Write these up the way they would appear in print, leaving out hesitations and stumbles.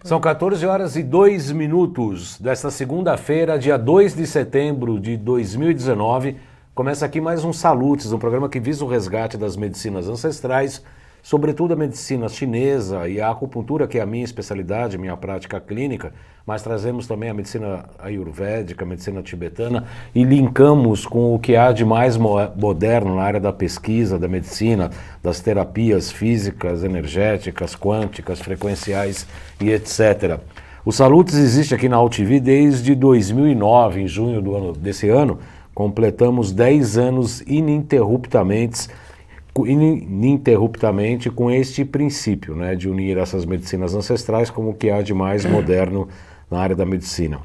São 14 horas e 2 minutos desta segunda-feira, dia 2 de setembro de 2019. Começa aqui mais um Salutes, um programa que visa o resgate das medicinas ancestrais, sobretudo a medicina chinesa e a acupuntura, que é a minha especialidade, minha prática clínica, mas trazemos também a medicina ayurvédica, a medicina tibetana e linkamos com o que há de mais moderno na área da pesquisa, da medicina, das terapias físicas, energéticas, quânticas, frequenciais e etc. O Salutes existe aqui na AltV desde 2009, em junho desse ano, completamos 10 anos ininterruptamente com este princípio, né, de unir essas medicinas ancestrais com o que há de mais moderno na área da medicina.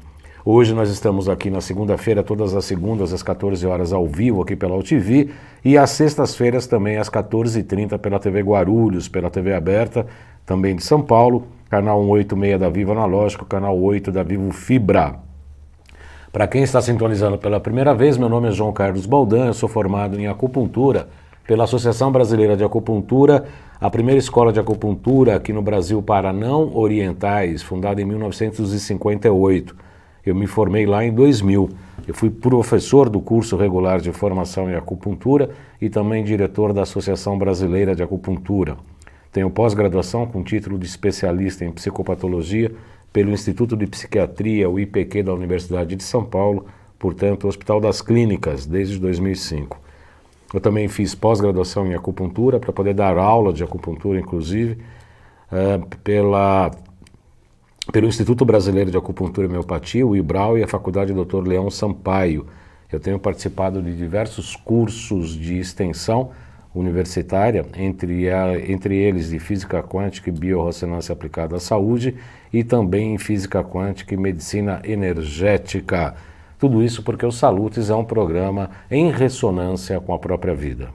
Hoje nós estamos aqui na segunda-feira, todas as segundas às 14 horas ao vivo aqui pela AltV e às sextas-feiras também às 14h30 pela TV Guarulhos, pela TV aberta, também de São Paulo, canal 186 da Vivo Analógico, canal 8 da Vivo Fibra. Para quem está sintonizando pela primeira vez, meu nome é João Carlos Baldan, eu sou formado em acupuntura pela Associação Brasileira de Acupuntura, a primeira escola de acupuntura aqui no Brasil para não orientais, fundada em 1958. Eu me formei lá em 2000. Eu fui professor do curso regular de formação em acupuntura e também diretor da Associação Brasileira de Acupuntura. Tenho pós-graduação com título de especialista em psicopatologia pelo Instituto de Psiquiatria, o IPQ da Universidade de São Paulo, portanto, Hospital das Clínicas, desde 2005. Eu também fiz pós-graduação em acupuntura para poder dar aula de acupuntura, inclusive, pelo Instituto Brasileiro de Acupuntura e Homeopatia, o IBRAU, e a Faculdade Dr. Leão Sampaio. Eu tenho participado de diversos cursos de extensão universitária, entre eles de Física Quântica e Biorressonância Aplicada à Saúde, e também em Física Quântica e Medicina Energética. Tudo isso porque o Salutes é um programa em ressonância com a própria vida.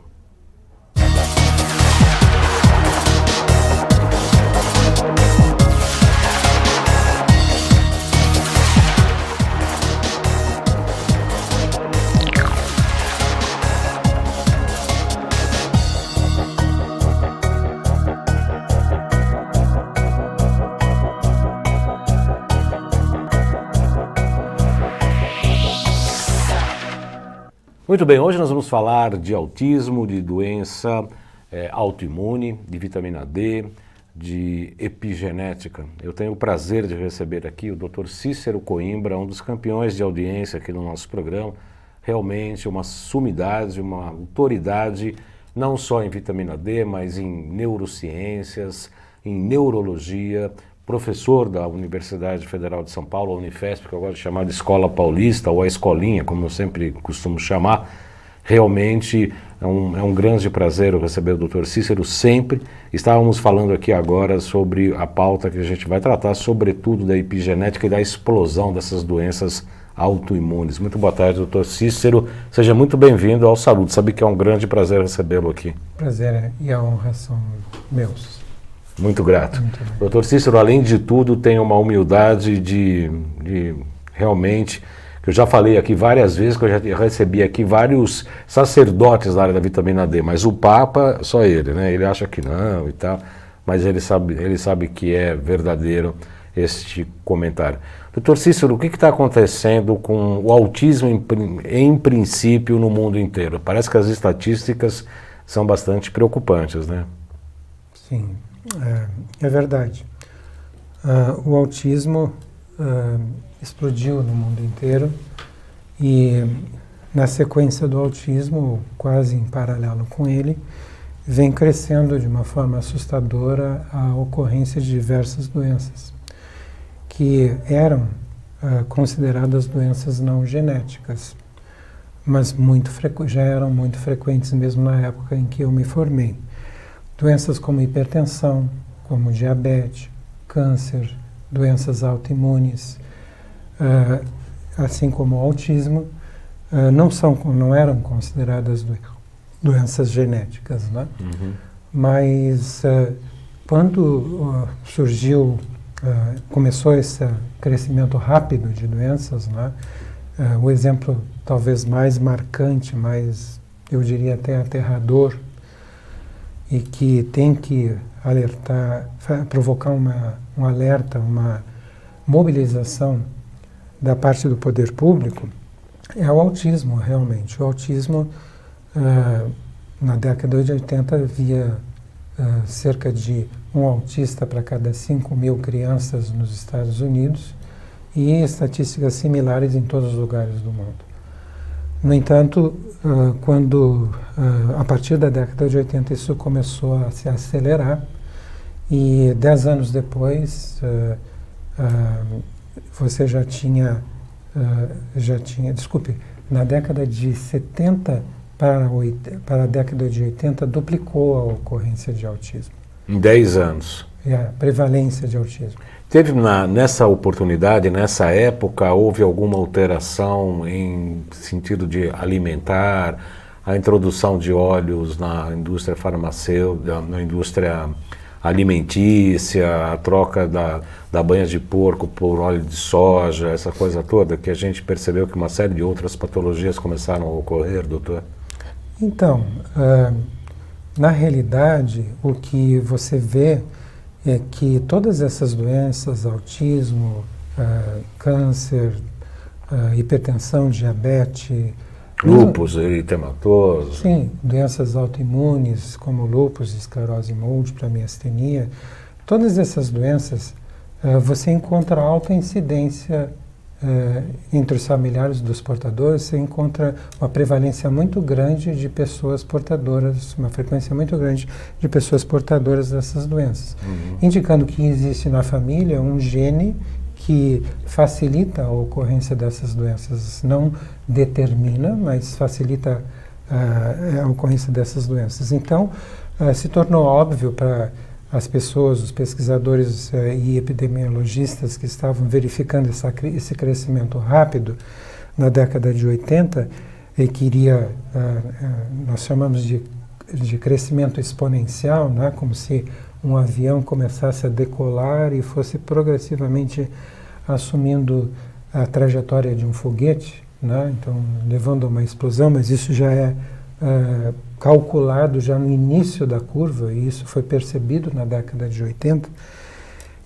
Muito bem, hoje nós vamos falar de autismo, de doença autoimune, de vitamina D, de epigenética. Eu tenho o prazer de receber aqui o Dr. Cícero Coimbra, um dos campeões de audiência aqui no nosso programa, realmente uma sumidade, uma autoridade, não só em vitamina D, mas em neurociências, em neurologia, professor da Universidade Federal de São Paulo, a Unifesp, que eu gosto de chamar de Escola Paulista, ou a Escolinha, como eu sempre costumo chamar. Realmente é um grande prazer eu receber o Dr. Cícero sempre. Estávamos falando aqui agora sobre a pauta que a gente vai tratar, sobretudo da epigenética e da explosão dessas doenças autoimunes. Muito boa tarde, Dr. Cícero. Seja muito bem-vindo ao Saúde. Sabe que é um grande prazer recebê-lo aqui. Prazer e a honra são meus. Muito grato. Doutor Cícero, além de tudo, tem uma humildade de realmente, que eu já falei aqui várias vezes, que eu já recebi aqui vários sacerdotes da área da vitamina D, mas o Papa, só ele, né? Ele acha que não e tal, mas ele sabe que é verdadeiro este comentário. Doutor Cícero, o que está acontecendo com o autismo em princípio no mundo inteiro? Parece que as estatísticas são bastante preocupantes, né? Sim. É verdade. O autismo explodiu no mundo inteiro e, na sequência do autismo, quase em paralelo com ele, vem crescendo de uma forma assustadora a ocorrência de diversas doenças que eram consideradas doenças não genéticas, mas já eram muito frequentes mesmo na época em que eu me formei. Doenças como hipertensão, como diabetes, câncer, doenças autoimunes, assim como o autismo, não eram consideradas doenças genéticas, né? Uhum. Mas quando começou esse crescimento rápido de doenças, né? O exemplo talvez mais marcante, mais, eu diria até aterrador, e que tem que alertar, provocar um alerta, uma mobilização da parte do poder público, é o autismo, realmente. O autismo, na década de 80, havia cerca de um autista para cada 5.000 crianças nos Estados Unidos e estatísticas similares em todos os lugares do mundo. No entanto, a partir da década de 80, isso começou a se acelerar e 10 anos depois, você já tinha, desculpe, na década de 70 para a década de 80, duplicou a ocorrência de autismo. Em 10 anos. A prevalência de autismo. Teve nessa oportunidade, nessa época, houve alguma alteração em sentido de alimentar, a introdução de óleos na indústria farmacêutica, na indústria alimentícia, a troca da banha de porco por óleo de soja, essa coisa toda, que a gente percebeu que uma série de outras patologias começaram a ocorrer, doutor? Então, na realidade, o que você vê é que todas essas doenças, autismo, câncer, hipertensão, diabetes... Lúpus eritematoso. Sim, doenças autoimunes como lúpus, esclerose múltipla, miastenia. Todas essas doenças, você encontra alta incidência entre os familiares dos portadores, você encontra uma prevalência muito grande de pessoas portadoras, uma frequência muito grande de pessoas portadoras dessas doenças, indicando que existe na família um gene que facilita a ocorrência dessas doenças, não determina, mas facilita a ocorrência dessas doenças. Então, se tornou óbvio para as pessoas, os pesquisadores e epidemiologistas que estavam verificando esse crescimento rápido na década de 80, e que iria, nós chamamos de crescimento exponencial, né, como se um avião começasse a decolar e fosse progressivamente assumindo a trajetória de um foguete, né, então levando a uma explosão, mas isso já é calculado já no início da curva, e isso foi percebido na década de 80.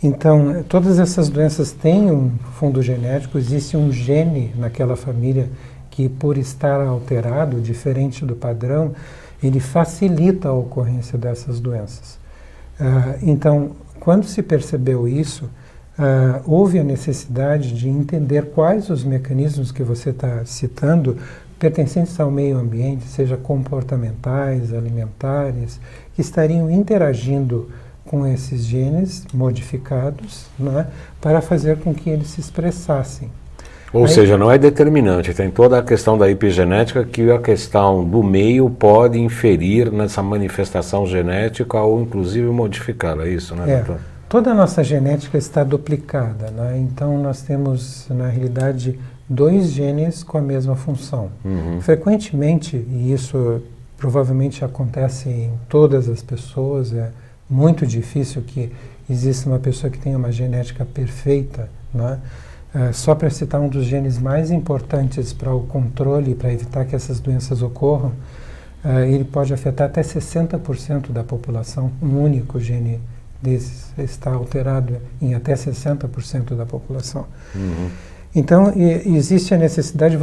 Então, todas essas doenças têm um fundo genético, existe um gene naquela família que, por estar alterado, diferente do padrão, ele facilita a ocorrência dessas doenças. Então, quando se percebeu isso, houve a necessidade de entender quais os mecanismos que você está citando pertencentes ao meio ambiente, seja comportamentais, alimentares, que estariam interagindo com esses genes modificados, né, para fazer com que eles se expressassem. Ou seja, não é determinante, tem toda a questão da epigenética que a questão do meio pode inferir nessa manifestação genética ou inclusive modificá-la, é isso, né, doutor? Toda a nossa genética está duplicada, né? Então nós temos, na realidade, 2 genes com a mesma função. Frequentemente, e isso provavelmente acontece em todas as pessoas, é muito difícil que exista uma pessoa que tenha uma genética perfeita, né? Só para citar um dos genes mais importantes para o controle, para evitar que essas doenças ocorram, ele pode afetar até 60% da população. Um único gene desses está alterado em até 60% da população. Então, existe a necessidade,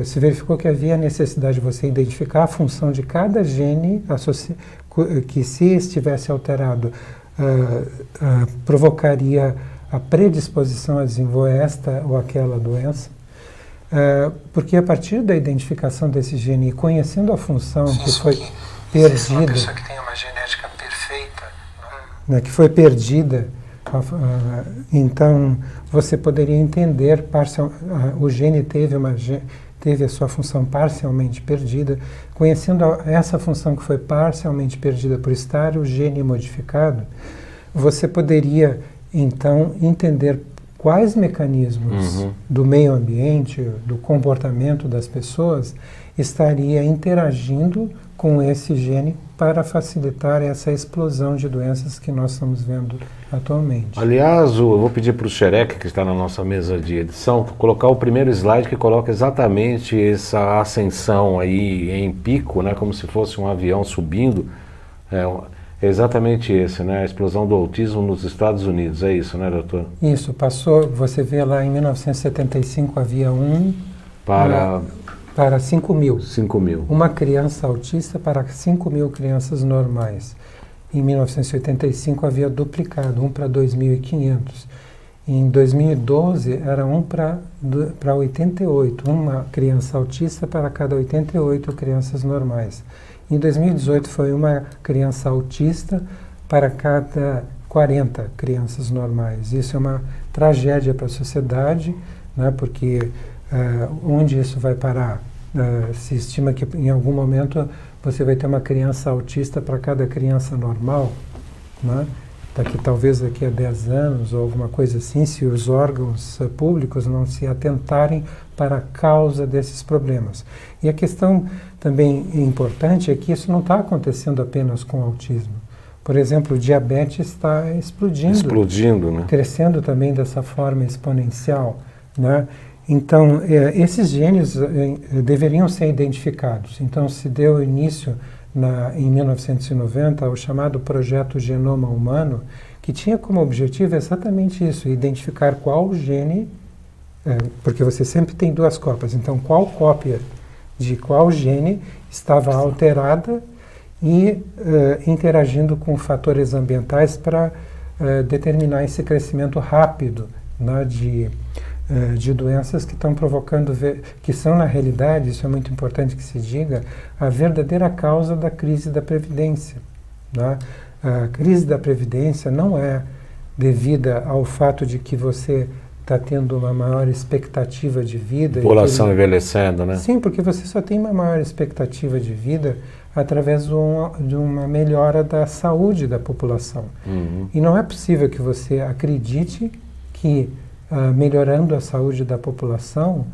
se verificou que havia a necessidade de você identificar a função de cada gene que, se estivesse alterado, provocaria a predisposição a desenvolver esta ou aquela doença, porque a partir da identificação desse gene e conhecendo a função que foi perdida, uma pessoa que tem uma genética perfeita, né, que foi perdida, então você poderia entender o gene teve a sua função parcialmente perdida. Conhecendo essa função que foi parcialmente perdida por estar o gene modificado, você poderia então entender quais mecanismos do meio ambiente, do comportamento das pessoas, estaria interagindo com esse gene para facilitar essa explosão de doenças que nós estamos vendo atualmente. Aliás, eu vou pedir para o Xerec, que está na nossa mesa de edição, colocar o primeiro slide que coloca exatamente essa ascensão aí em pico, né, como se fosse um avião subindo. É exatamente esse, né? A explosão do autismo nos Estados Unidos, é isso, né, doutor? Isso, passou, você vê lá em 1975 havia para 5 mil. 5 mil. Uma criança autista para 5 mil crianças normais. Em 1985 havia duplicado, 1 para 2.500. Em 2012 era 1 para 88, uma criança autista para cada 88 crianças normais. Em 2018 foi uma criança autista para cada 40 crianças normais. Isso é uma tragédia para a sociedade, né, porque onde isso vai parar? Se estima que em algum momento você vai ter uma criança autista para cada criança normal, né? Talvez daqui a 10 anos ou alguma coisa assim, se os órgãos públicos não se atentarem para a causa desses problemas. E a questão também importante é que isso não está acontecendo apenas com o autismo. Por exemplo, o diabetes está explodindo, né? Crescendo também dessa forma exponencial, né? Então, esses genes deveriam ser identificados. Então, se deu início em 1990 ao chamado Projeto Genoma Humano, que tinha como objetivo exatamente isso, identificar qual gene, porque você sempre tem duas cópias, então qual cópia de qual gene estava alterada e interagindo com fatores ambientais para determinar esse crescimento rápido, né, de doenças que estão provocando, que são na realidade, isso é muito importante que se diga, a verdadeira causa da crise da Previdência, né? A crise da Previdência não é devida ao fato de que você está tendo uma maior expectativa de vida. População envelhecendo, né? Sim, porque você só tem uma maior expectativa de vida através de uma melhora da saúde da população. Uhum. E não é possível que você acredite que melhorando a saúde da população,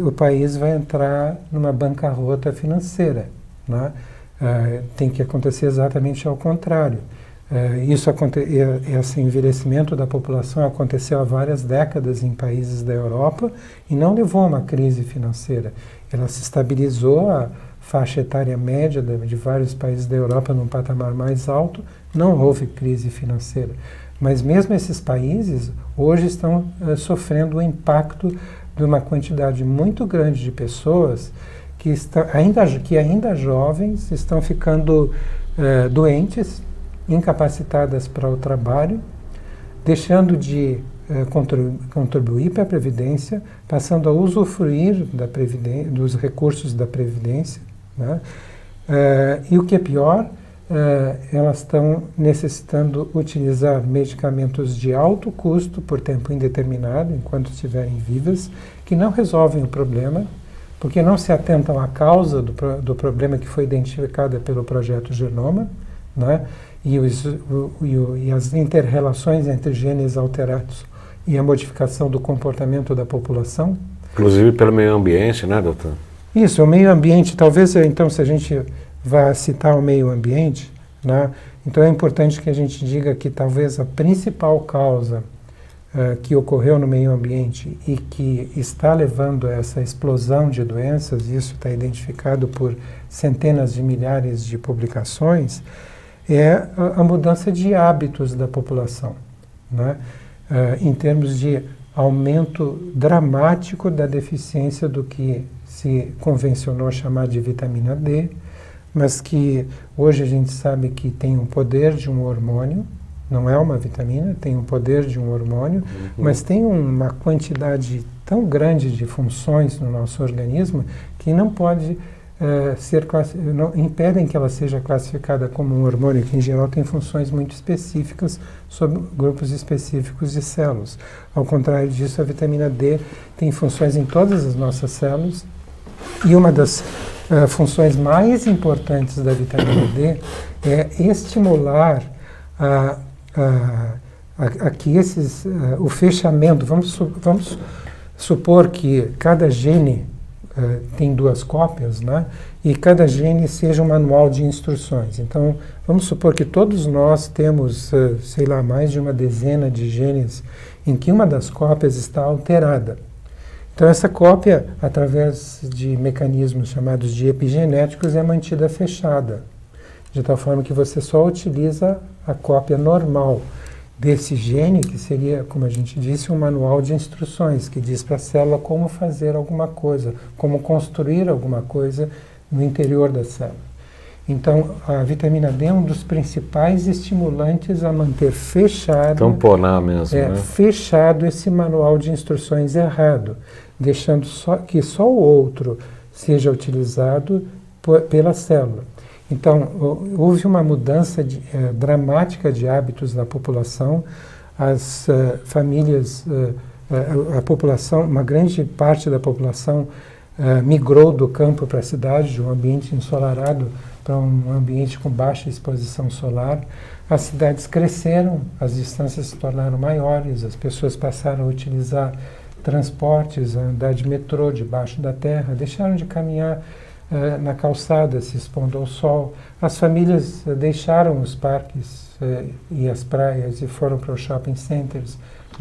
o país vai entrar numa bancarrota financeira, né? Tem que acontecer exatamente ao contrário. Esse envelhecimento da população aconteceu há várias décadas em países da Europa e não levou a uma crise financeira. Ela se estabilizou, a faixa etária média de vários países da Europa num patamar mais alto, não houve crise financeira. Mas mesmo esses países hoje estão sofrendo o impacto de uma quantidade muito grande de pessoas que ainda jovens estão ficando doentes, incapacitadas para o trabalho, deixando de contribuir para a Previdência, passando a usufruir dos recursos da Previdência, né? E o que é pior, elas estão necessitando utilizar medicamentos de alto custo por tempo indeterminado, enquanto estiverem vivas, que não resolvem o problema, porque não se atentam à causa do problema que foi identificada pelo Projeto Genoma, né? E as inter-relações entre genes alterados e a modificação do comportamento da população. Inclusive pelo meio ambiente, né, doutor? Isso, o meio ambiente, talvez, então, se a gente vai citar o meio ambiente, né, então é importante que a gente diga que talvez a principal causa que ocorreu no meio ambiente e que está levando a essa explosão de doenças, isso está identificado por centenas de milhares de publicações, é a mudança de hábitos da população, né? Em termos de aumento dramático da deficiência do que se convencionou chamar de vitamina D, mas que hoje a gente sabe que tem um poder de um hormônio, não é uma vitamina, tem um poder de um hormônio, mas tem uma quantidade tão grande de funções no nosso organismo que não pode impedem que ela seja classificada como um hormônio, que em geral tem funções muito específicas sobre grupos específicos de células. Ao contrário disso, a vitamina D tem funções em todas as nossas células, e uma das funções mais importantes da vitamina D é estimular o fechamento. Vamos supor que cada gene tem duas cópias, né? E cada gene seja um manual de instruções. Então, vamos supor que todos nós temos, sei lá, mais de uma dezena de genes em que uma das cópias está alterada. Então, essa cópia, através de mecanismos chamados de epigenéticos, é mantida fechada. de tal forma que você só utiliza a cópia normal desse gene, que seria, como a gente disse, um manual de instruções, que diz para a célula como fazer alguma coisa, como construir alguma coisa no interior da célula. Então, a vitamina D é um dos principais estimulantes a manter fechado, tamponar mesmo, né? Fechado esse manual de instruções errado, deixando que só o outro seja utilizado pela célula. Então, houve uma mudança dramática de hábitos na população. As famílias, a população, uma grande parte da população migrou do campo para a cidade, de um ambiente ensolarado para um ambiente com baixa exposição solar. As cidades cresceram, as distâncias se tornaram maiores, as pessoas passaram a utilizar transportes, a andar de metrô debaixo da terra, deixaram de caminhar na calçada, se expondo ao sol. As famílias deixaram os parques e as praias e foram para os shopping centers.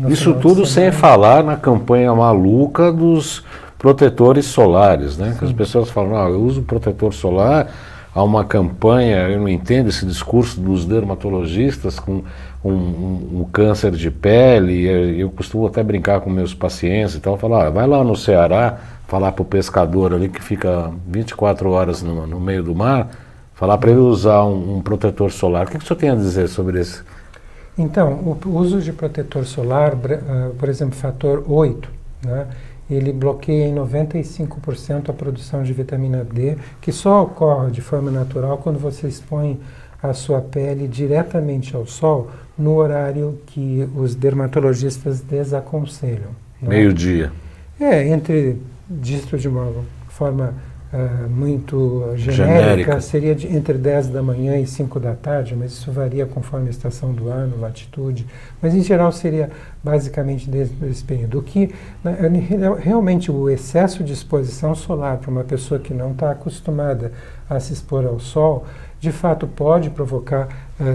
Isso tudo sem falar na campanha maluca dos protetores solares, né? Que as pessoas falam, eu uso protetor solar, há uma campanha, eu não entendo esse discurso dos dermatologistas com um câncer de pele. Eu costumo até brincar com meus pacientes e tal, falar, vai lá no Ceará, falar para o pescador ali que fica 24 horas no meio do mar, falar para ele usar um protetor solar. O que o senhor tem a dizer sobre isso? Então, o uso de protetor solar, por exemplo, fator 8, né, ele bloqueia em 95% a produção de vitamina D, que só ocorre de forma natural quando você expõe a sua pele diretamente ao sol no horário que os dermatologistas desaconselham. Né? Meio-dia. Dito de uma forma muito genérica, seria entre 10 da manhã e 5 da tarde, mas isso varia conforme a estação do ano, latitude, mas em geral seria basicamente desse período. O que realmente o excesso de exposição solar para uma pessoa que não está acostumada a se expor ao sol, de fato pode provocar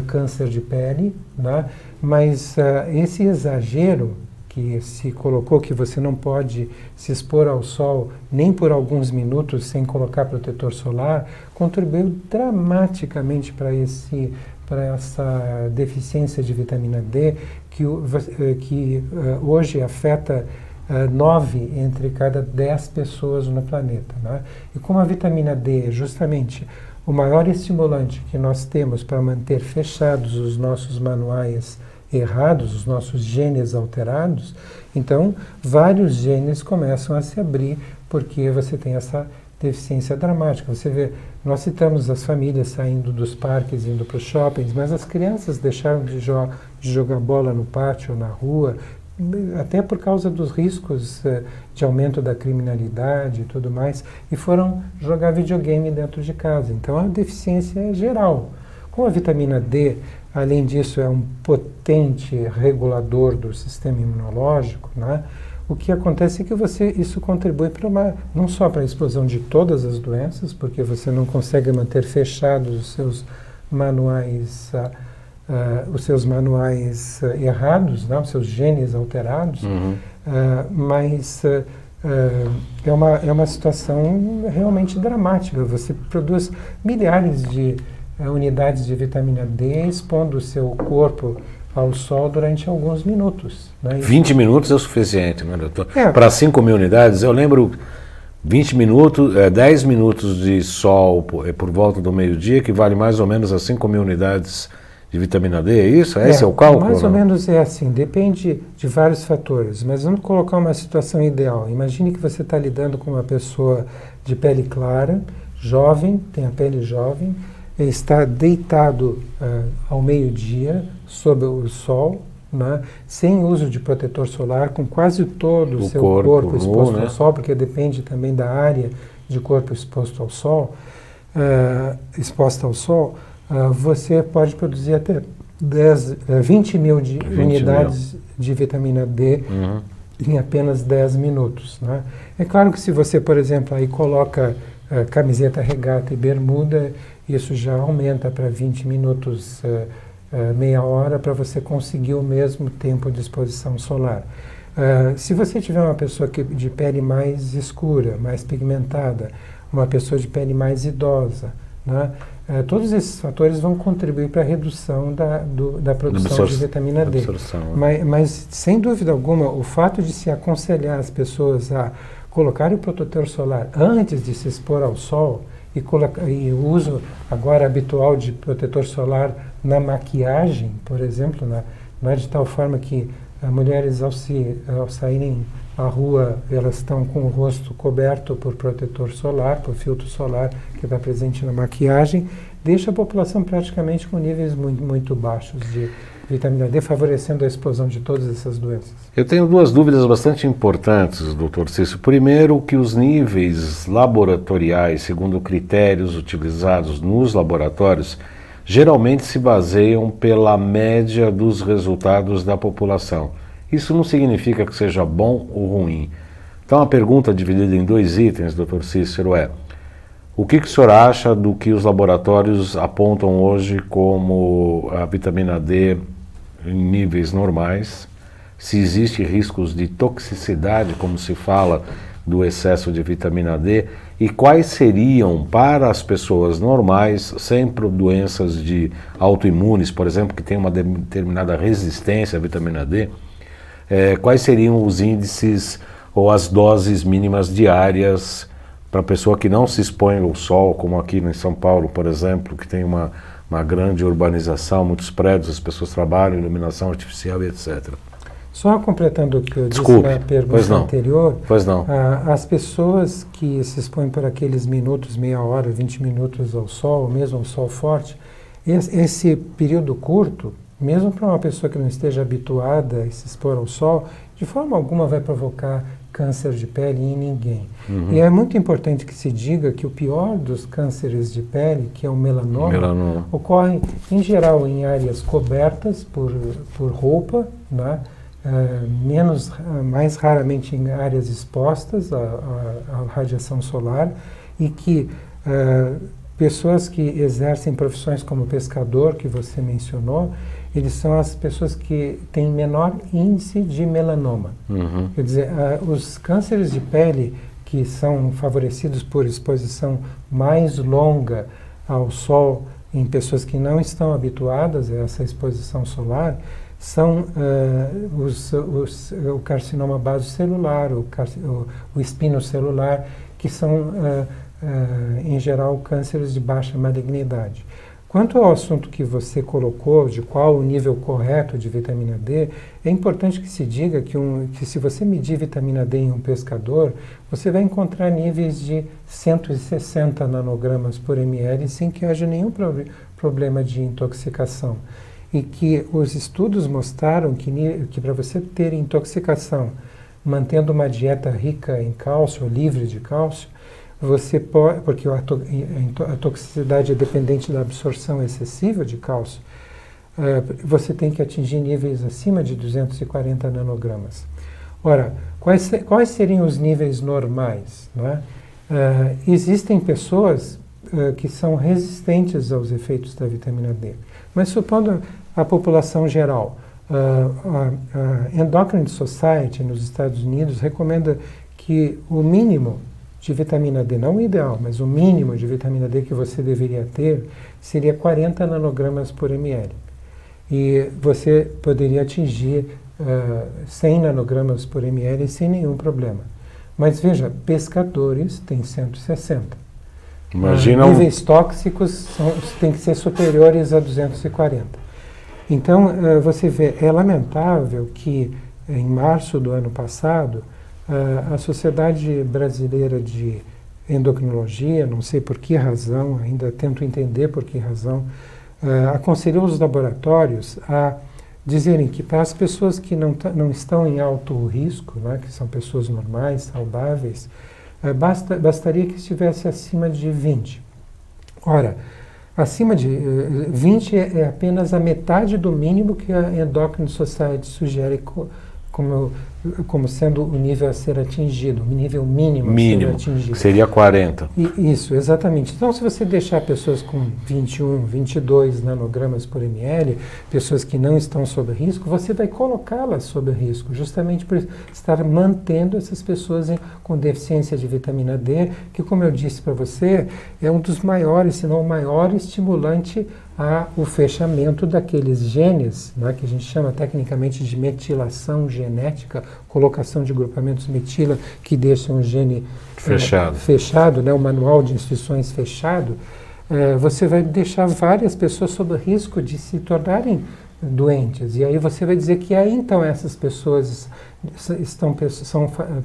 câncer de pele, né? Mas esse exagero que se colocou, que você não pode se expor ao sol nem por alguns minutos sem colocar protetor solar, contribuiu dramaticamente para essa deficiência de vitamina D, que hoje afeta 9 entre cada 10 pessoas no planeta. Né? E como a vitamina D é justamente o maior estimulante que nós temos para manter fechados os nossos manuais errados, os nossos genes alterados, então vários genes começam a se abrir porque você tem essa deficiência dramática. Você vê, nós citamos as famílias saindo dos parques, indo para os shoppings, mas as crianças deixaram de jogar bola no pátio ou na rua, até por causa dos riscos de aumento da criminalidade e tudo mais, e foram jogar videogame dentro de casa. Então a deficiência é geral. Com a vitamina D, além disso, é um potente regulador do sistema imunológico, né? O que acontece é que isso contribui para não só para a explosão de todas as doenças, porque você não consegue manter fechados os seus manuais, errados, né? Os seus genes alterados, mas é uma situação realmente dramática. Você produz milhares de unidades de vitamina D expondo o seu corpo ao sol durante alguns minutos. Né? 20 minutos é o suficiente, né, doutor? Para 5.000 unidades, eu lembro 20 minutos, 10 minutos de sol por volta do meio-dia, que vale mais ou menos a 5.000 unidades de vitamina D, é isso? Esse é o cálculo? Mais ou menos é assim, depende de vários fatores, mas vamos colocar uma situação ideal. Imagine que você está lidando com uma pessoa de pele clara, jovem, tem a pele jovem, está deitado ao meio-dia sob o sol, né, sem uso de protetor solar, com quase todo o seu corpo exposto ao sol, porque depende também da área de corpo exposto ao sol, você pode produzir até 20 mil unidades de vitamina D em apenas 10 minutos. Né? É claro que se você, por exemplo, aí coloca camiseta, regata e bermuda, isso já aumenta para 20 minutos, meia hora, para você conseguir o mesmo tempo de exposição solar. Se você tiver uma pessoa de pele mais escura, mais pigmentada, uma pessoa de pele mais idosa, né, todos esses fatores vão contribuir para a redução da produção de vitamina D. Mas, sem dúvida alguma, o fato de se aconselhar as pessoas a colocar o protetor solar antes de se expor ao sol e o uso agora habitual de protetor solar na maquiagem, por exemplo, não é de tal forma que as mulheres, ao saírem à rua, elas estão com o rosto coberto por protetor solar, por filtro solar que está presente na maquiagem, deixa a população praticamente com níveis muito, muito baixos de vitamina D, favorecendo a explosão de todas essas doenças. Eu tenho duas dúvidas bastante importantes, Dr. Cício. Primeiro, que os níveis laboratoriais, segundo critérios utilizados nos laboratórios, geralmente se baseiam pela média dos resultados da população. Isso não significa que seja bom ou ruim. Então a pergunta dividida em 2 itens, Dr. Cícero, é: o que o senhor acha do que os laboratórios apontam hoje como a vitamina D em níveis normais? Se existe riscos de toxicidade, como se fala, do excesso de vitamina D, e quais seriam, para as pessoas normais, sem doenças autoimunes, por exemplo, que tem uma determinada resistência à vitamina D, quais seriam os índices ou as doses mínimas diárias para a pessoa que não se expõe ao sol, como aqui em São Paulo, por exemplo, que tem uma grande urbanização, muitos prédios, as pessoas trabalham, iluminação artificial e etc. Só completando o que eu disse na pergunta anterior, as pessoas que se expõem por aqueles minutos, meia hora, 20 minutos ao sol, mesmo ao sol forte, esse período curto, mesmo para uma pessoa que não esteja habituada a se expor ao sol, de forma alguma vai provocar câncer de pele em ninguém. Uhum. E é muito importante que se diga que o pior dos cânceres de pele, que é o melanoma, ocorre em geral em áreas cobertas por roupa, né? Mais raramente em áreas expostas à radiação solar, e que pessoas que exercem profissões como pescador, que você mencionou, eles são as pessoas que têm menor índice de melanoma. Uhum. Quer dizer, os cânceres de pele que são favorecidos por exposição mais longa ao sol em pessoas que não estão habituadas a essa exposição solar são o carcinoma basocelular, o espinocelular, que são, em geral, cânceres de baixa malignidade. Quanto ao assunto que você colocou, de qual o nível correto de vitamina D, é importante que se diga que se você medir vitamina D em um pescador, você vai encontrar níveis de 160 nanogramas por ml sem que haja nenhum problema de intoxicação. E que os estudos mostraram que para você ter intoxicação, mantendo uma dieta rica em cálcio, livre de cálcio, você pode, porque a toxicidade é dependente da absorção excessiva de cálcio, você tem que atingir níveis acima de 240 nanogramas. Ora, quais seriam os níveis normais? Não é? Existem pessoas que são resistentes aos efeitos da vitamina D. Mas supondo a população geral, a Endocrine Society nos Estados Unidos recomenda que o mínimo de vitamina D, não o ideal, mas o mínimo de vitamina D que você deveria ter seria 40 nanogramas por ml. E você poderia atingir 100 nanogramas por ml sem nenhum problema. Mas veja, pescadores têm 160. Níveis tóxicos têm que ser superiores a 240. Então, você vê, é lamentável que em março do ano passado, a Sociedade Brasileira de Endocrinologia, não sei por que razão, ainda tento entender por que razão, aconselhou os laboratórios a dizerem que para as pessoas que não estão em alto risco, né, que são pessoas normais, saudáveis, bastaria que estivesse acima de 20. Ora, acima de 20 é apenas a metade do mínimo que a Endocrine Society sugere como como sendo o nível a ser atingido, o nível mínimo a ser atingido. Seria 40. Isso, exatamente. Então, se você deixar pessoas com 21, 22 nanogramas por ml, pessoas que não estão sob risco, você vai colocá-las sob risco, justamente por estar mantendo essas pessoas com deficiência de vitamina D, que, como eu disse para você, é um dos maiores, se não o maior estimulante o fechamento daqueles genes, né, que a gente chama tecnicamente de metilação genética, colocação de grupamentos metila que deixam o gene fechado, né, o manual de instruções fechado. Você vai deixar várias pessoas sob risco de se tornarem doentes. E aí você vai dizer que aí então essas pessoas são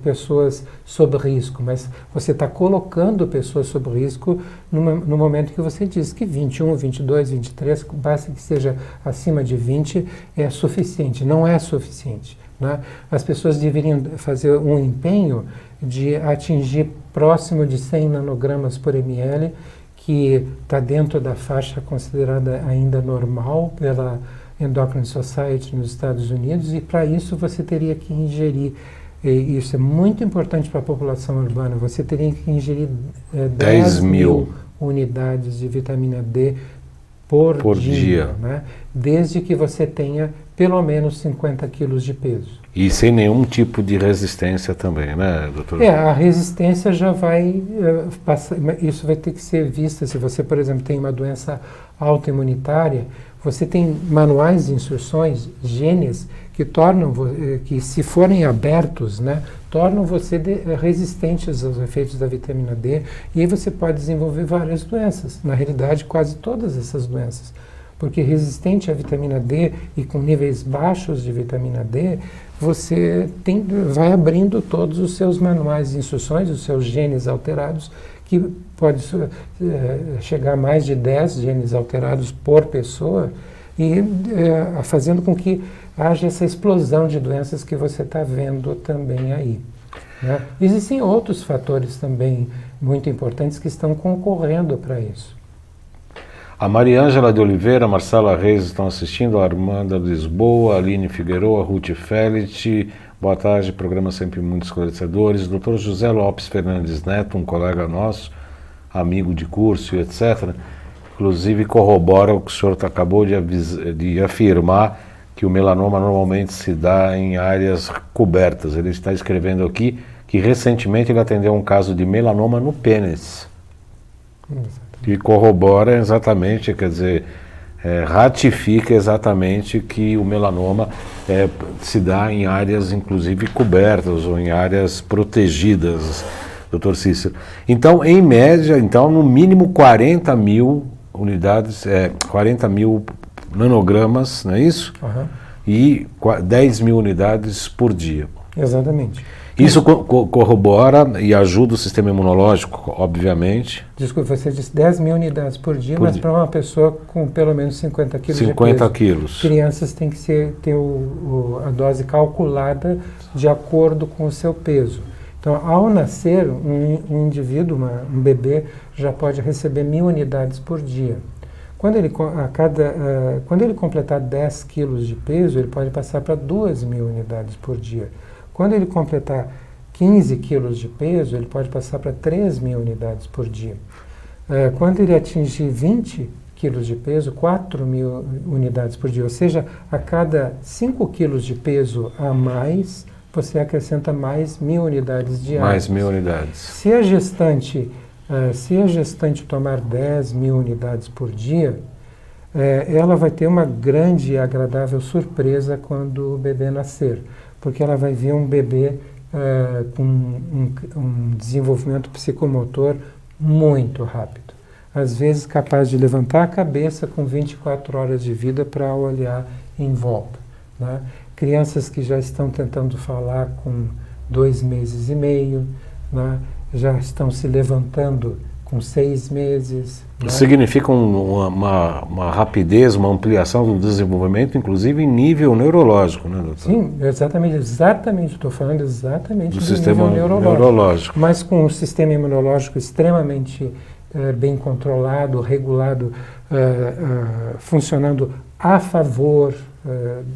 pessoas sob risco, mas você está colocando pessoas sob risco no momento que você diz que 21, 22, 23, basta que seja acima de 20, é suficiente. Não é suficiente, né? As pessoas deveriam fazer um empenho de atingir próximo de 100 nanogramas por ml, que está dentro da faixa considerada ainda normal pela Endocrine Society nos Estados Unidos, e para isso você teria que ingerir, e isso é muito importante para a população urbana, você teria que ingerir 10 mil unidades de vitamina D por dia. Né? Desde que você tenha pelo menos 50 quilos de peso. E sem nenhum tipo de resistência também, né, doutor? A resistência já vai passar, isso vai ter que ser vista, se você, por exemplo, tem uma doença autoimunitária, você tem manuais de instruções, genes, que tornam, que se forem abertos, né, tornam você resistentes aos efeitos da vitamina D, e aí você pode desenvolver várias doenças, na realidade quase todas essas doenças, porque resistente à vitamina D e com níveis baixos de vitamina D, você vai abrindo todos os seus manuais de instruções, os seus genes alterados, que pode chegar a mais de 10 genes alterados por pessoa, e fazendo com que haja essa explosão de doenças que você está vendo também aí. Né? Existem outros fatores também muito importantes que estão concorrendo para isso. A Mariângela de Oliveira, a Marcela Reis estão assistindo, a Armanda Lisboa, a Aline Figueroa, a Ruth Félix. Boa tarde, programa sempre muito esclarecedores. Dr. José Lopes Fernandes Neto, um colega nosso, amigo de curso, etc., inclusive corrobora o que o senhor acabou de afirmar, que o melanoma normalmente se dá em áreas cobertas. Ele está escrevendo aqui que recentemente ele atendeu um caso de melanoma no pênis. Que corrobora exatamente, quer dizer, ratifica exatamente que o melanoma se dá em áreas inclusive cobertas ou em áreas protegidas, doutor Cícero. Então, em média, no mínimo 40 mil unidades, 40 mil nanogramas, não é isso? Uhum. E 10 mil unidades por dia. Exatamente. Isso corrobora e ajuda o sistema imunológico, obviamente. Desculpa, você disse 10 mil unidades por dia, mas para uma pessoa com pelo menos 50 quilos de peso. 50 quilos. Crianças têm que ter a dose calculada de acordo com o seu peso. Então, ao nascer, um indivíduo, um bebê, já pode receber 1000 unidades por dia. Quando ele completar 10 quilos de peso, ele pode passar para 2000 unidades por dia. Quando ele completar 15 quilos de peso, ele pode passar para 3000 unidades por dia. Quando ele atingir 20 quilos de peso, 4000 unidades por dia. Ou seja, a cada 5 quilos de peso a mais, você acrescenta mais 1000 unidades diárias. Mais 1000 unidades. Se a gestante tomar 10 mil unidades por dia, ela vai ter uma grande e agradável surpresa quando o bebê nascer, porque ela vai ver um bebê com um desenvolvimento psicomotor muito rápido. Às vezes capaz de levantar a cabeça com 24 horas de vida para olhar em volta. Né? Crianças que já estão tentando falar com 2 meses e meio, né? Já estão se levantando com 6 meses. Né? Significa uma rapidez, uma ampliação do desenvolvimento, inclusive em nível neurológico, né, doutor? Sim, exatamente, estou falando exatamente do sistema nível neurológico. Mas com o sistema imunológico extremamente bem controlado, regulado, funcionando a favor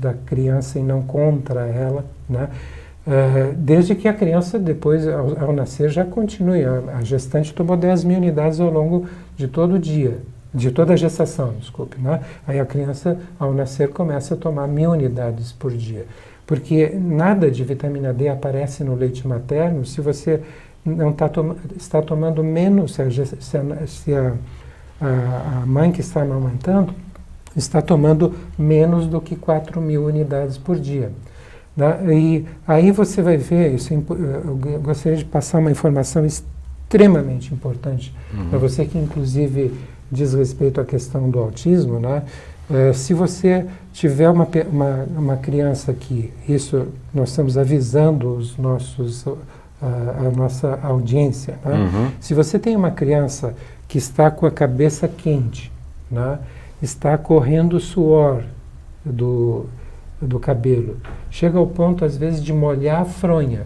da criança e não contra ela, né? desde que a criança, depois, ao nascer, já continue. A gestante tomou 10.000 unidades ao longo de todo o dia, de toda a gestação, desculpe, né? Aí a criança, ao nascer, começa a tomar 1.000 unidades por dia. Porque nada de vitamina D aparece no leite materno se você não está tomando menos, se a mãe que está amamentando está tomando menos do que 4.000 unidades por dia. Né? E aí você vai ver, eu gostaria de passar uma informação extremamente importante para você que inclusive diz respeito à questão do autismo, né? Se você tiver uma criança que, isso nós estamos avisando a nossa audiência, né? Se você tem uma criança que está com a cabeça quente, né? Está correndo suor do cabelo, chega ao ponto às vezes de molhar a fronha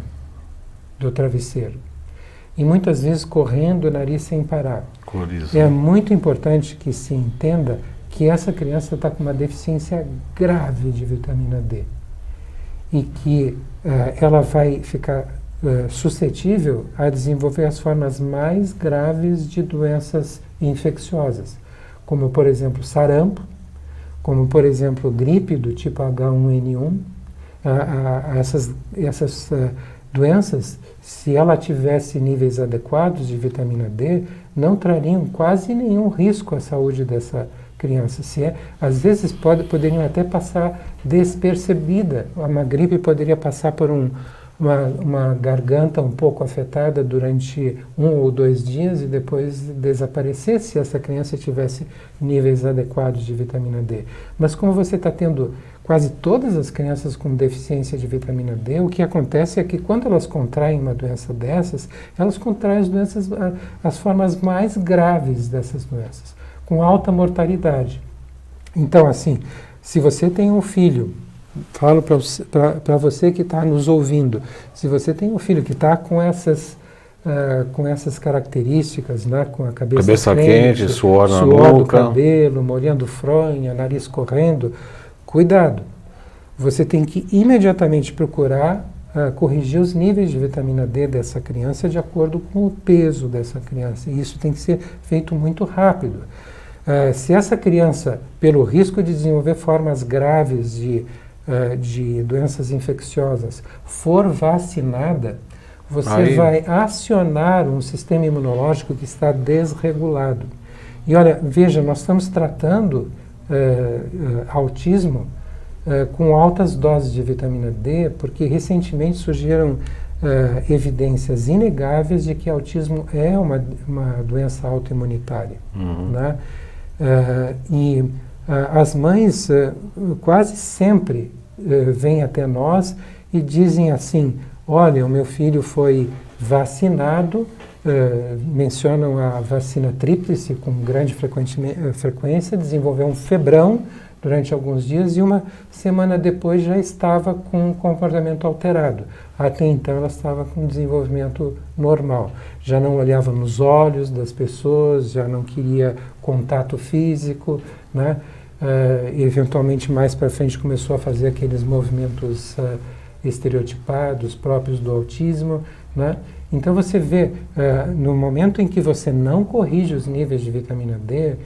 do travesseiro e muitas vezes correndo o nariz sem parar. É muito importante que se entenda que essa criança está com uma deficiência grave de vitamina D e que ela vai ficar suscetível a desenvolver as formas mais graves de doenças infecciosas, como, por exemplo, sarampo, como, por exemplo, gripe do tipo H1N1. Essas doenças, se ela tivesse níveis adequados de vitamina D, não trariam quase nenhum risco à saúde dessa criança. Às vezes poderiam até passar despercebida. Uma gripe poderia passar por uma garganta um pouco afetada durante 1 ou 2 dias e depois desaparecer se essa criança tivesse níveis adequados de vitamina D. Mas como você está tendo quase todas as crianças com deficiência de vitamina D, o que acontece é que quando elas contraem uma doença dessas, elas contraem as formas mais graves dessas doenças, com alta mortalidade. Então, assim, se você tem um filho, falo para você que está nos ouvindo, se você tem um filho que está com essas características, né, com a cabeça quente, suor na nuca, do cabelo, molhando fronha, nariz correndo, cuidado. Você tem que imediatamente procurar corrigir os níveis de vitamina D dessa criança de acordo com o peso dessa criança. E isso tem que ser feito muito rápido. Se essa criança, pelo risco de desenvolver formas graves de doenças infecciosas, for vacinada, você vai acionar um sistema imunológico que está desregulado. E olha, veja, nós estamos tratando autismo com altas doses de vitamina D, porque recentemente surgiram evidências inegáveis de que autismo é uma doença autoimunitária. Né? E as mães quase sempre vêm até nós e dizem assim: olha, o meu filho foi vacinado, mencionam a vacina tríplice com grande frequência, desenvolveu um febrão durante alguns dias e uma semana depois já estava com um comportamento alterado. Até então ela estava com desenvolvimento normal. Já não olhava nos olhos das pessoas, já não queria contato físico, né? Eventualmente mais para frente começou a fazer aqueles movimentos estereotipados próprios do autismo, né? Então você vê, no momento em que você não corrige os níveis de vitamina D,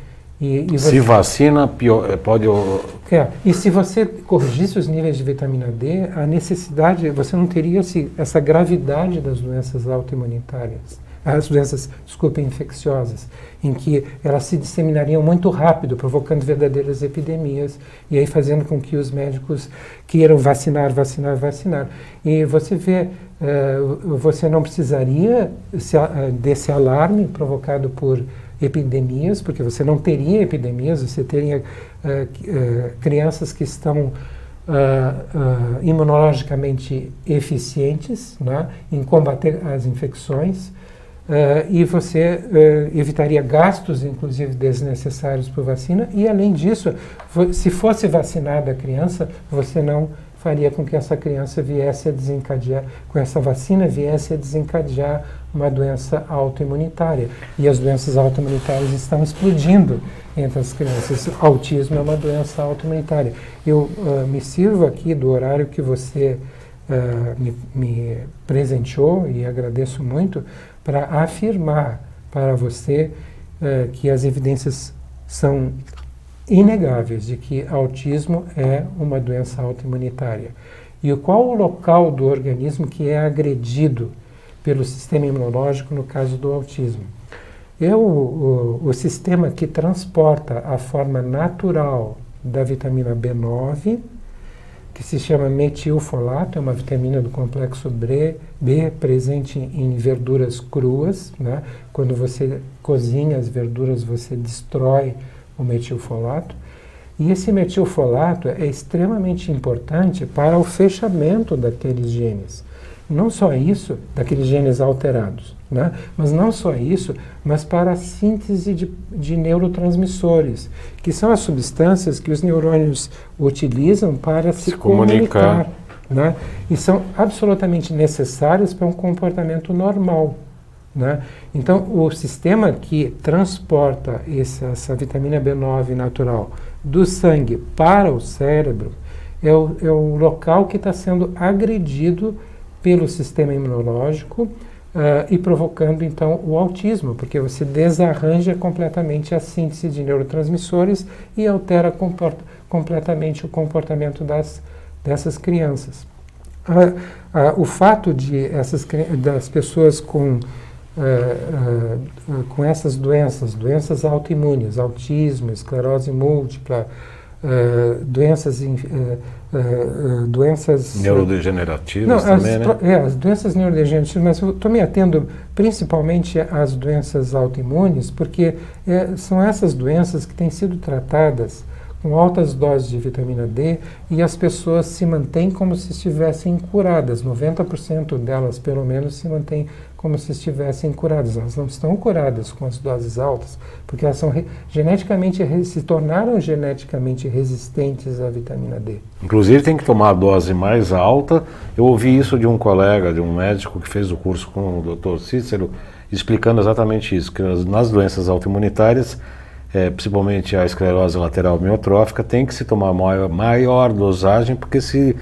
se vacina, pode... E se você corrigisse os níveis de vitamina D, a necessidade, você não teria essa gravidade das doenças autoimunitárias, as doenças, infecciosas, em que elas se disseminariam muito rápido, provocando verdadeiras epidemias, e aí fazendo com que os médicos queiram vacinar. E você vê, você não precisaria desse alarme provocado por epidemias, porque você não teria epidemias, você teria crianças que estão imunologicamente eficientes, né, em combater as infecções, e você evitaria gastos, inclusive, desnecessários por vacina, e além disso, se fosse vacinada a criança, você não faria com que essa criança viesse a desencadear, com essa vacina viesse a desencadear uma doença autoimunitária. E as doenças autoimunitárias estão explodindo entre as crianças. Autismo é uma doença autoimunitária. Eu me sirvo aqui do horário que você me presenteou, e agradeço muito, para afirmar para você que as evidências são inegáveis de que autismo é uma doença autoimunitária. E qual o local do organismo que é agredido pelo sistema imunológico no caso do autismo? O sistema que transporta a forma natural da vitamina B9, que se chama metilfolato, é uma vitamina do complexo B presente em verduras cruas, né? Quando você cozinha as verduras, você destrói o metilfolato. E esse metilfolato é extremamente importante para o fechamento daqueles genes. Não só isso, daqueles genes alterados, né? Mas não só isso, mas para a síntese de neurotransmissores, que são as substâncias que os neurônios utilizam para se comunicar, né? E são absolutamente necessárias para um comportamento normal, né? Então, o sistema que transporta essa vitamina B9 natural do sangue para o cérebro é o local que está sendo agredido pelo sistema imunológico e provocando, então, o autismo, porque você desarranja completamente a síntese de neurotransmissores e altera completamente o comportamento dessas crianças. O fato das pessoas com essas doenças autoimunes, autismo, esclerose múltipla, doenças neurodegenerativas também, né? As doenças neurodegenerativas, mas eu estou me atendo principalmente às doenças autoimunes, porque são essas doenças que têm sido tratadas com altas doses de vitamina D e as pessoas se mantêm como se estivessem curadas. 90% delas, pelo menos, se mantêm como se estivessem curadas. Elas não estão curadas com as doses altas, porque elas são se tornaram geneticamente resistentes à vitamina D. Inclusive tem que tomar a dose mais alta. Eu ouvi isso de um colega, de um médico que fez o curso com o Dr. Cícero, explicando exatamente isso, que nas doenças autoimunitárias, principalmente a esclerose lateral amiotrófica, tem que se tomar maior dosagem, porque se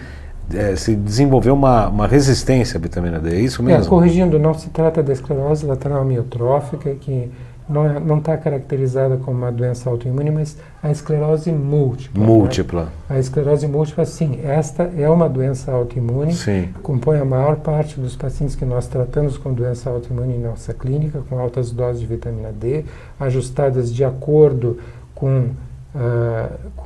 desenvolveu uma resistência à vitamina D, é isso mesmo? Corrigindo, não se trata da esclerose lateral amiotrófica, que não está caracterizada como uma doença autoimune, mas a esclerose múltipla. Múltipla. Né? A esclerose múltipla, sim, esta é uma doença autoimune, sim. Compõe a maior parte dos pacientes que nós tratamos com doença autoimune em nossa clínica, com altas doses de vitamina D, ajustadas de acordo com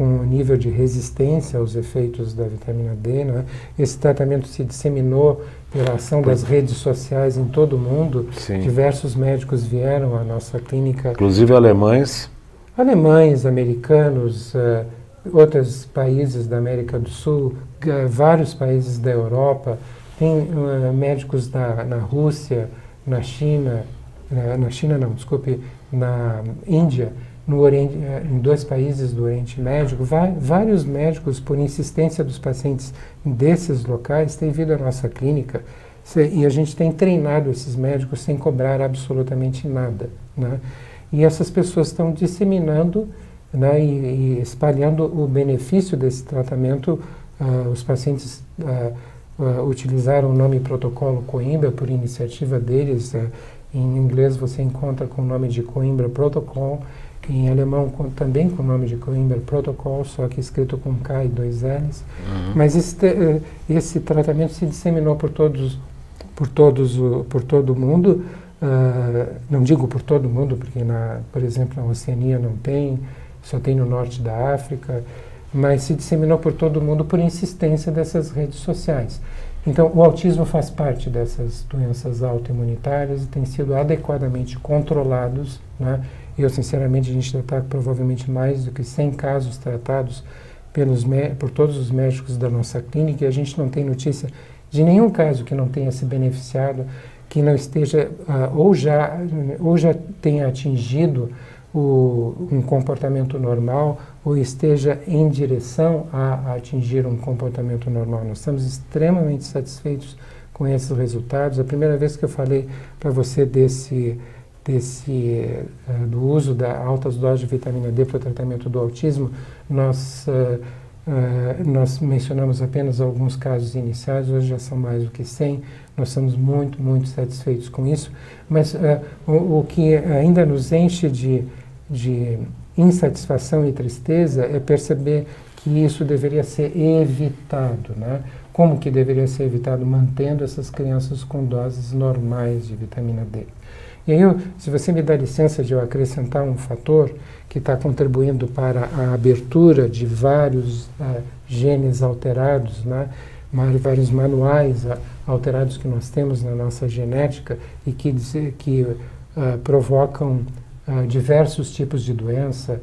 o nível de resistência aos efeitos da vitamina D, né? Esse tratamento se disseminou pela ação das redes sociais em todo o mundo. Sim. Diversos médicos vieram à nossa clínica. Inclusive alemães, americanos, outros países da América do Sul, vários países da Europa. Tem médicos na Rússia, na China, na Índia, no Oriente, em 2 países do Oriente Médio. Vários médicos, por insistência dos pacientes desses locais, têm vindo à nossa clínica e a gente tem treinado esses médicos sem cobrar absolutamente nada, né? E essas pessoas estão disseminando, né, e espalhando o benefício desse tratamento. Os pacientes utilizaram o nome protocolo Coimbra por iniciativa deles. Em inglês você encontra com o nome de Coimbra Protocol. Em alemão também com o nome de Coimbra Protocol, só que escrito com K e 2 L's. Uhum. Mas esse tratamento se disseminou por todo o mundo. Não digo por todo o mundo, porque, por exemplo, na Oceania não tem, só tem no norte da África, mas se disseminou por todo o mundo por insistência dessas redes sociais. Então, o autismo faz parte dessas doenças autoimunitárias e tem sido adequadamente controlados, né? Sinceramente, a gente já está provavelmente mais do que 100 casos tratados por todos os médicos da nossa clínica, e a gente não tem notícia de nenhum caso que não tenha se beneficiado, que não esteja ou já tenha atingido um comportamento normal ou esteja em direção a atingir um comportamento normal. Nós estamos extremamente satisfeitos com esses resultados. A primeira vez que eu falei para você do uso da altas doses de vitamina D para o tratamento do autismo, nós Nós mencionamos apenas alguns casos iniciais, hoje já são mais do que 100, nós estamos muito, muito satisfeitos com isso, mas o que ainda nos enche de insatisfação e tristeza é perceber que isso deveria ser evitado, né? Como que deveria ser evitado? Mantendo essas crianças com doses normais de vitamina D. E aí, se você me dá licença de eu acrescentar um fator que está contribuindo para a abertura de vários genes alterados, né? Vários manuais alterados que nós temos na nossa genética e que provocam diversos tipos de doença,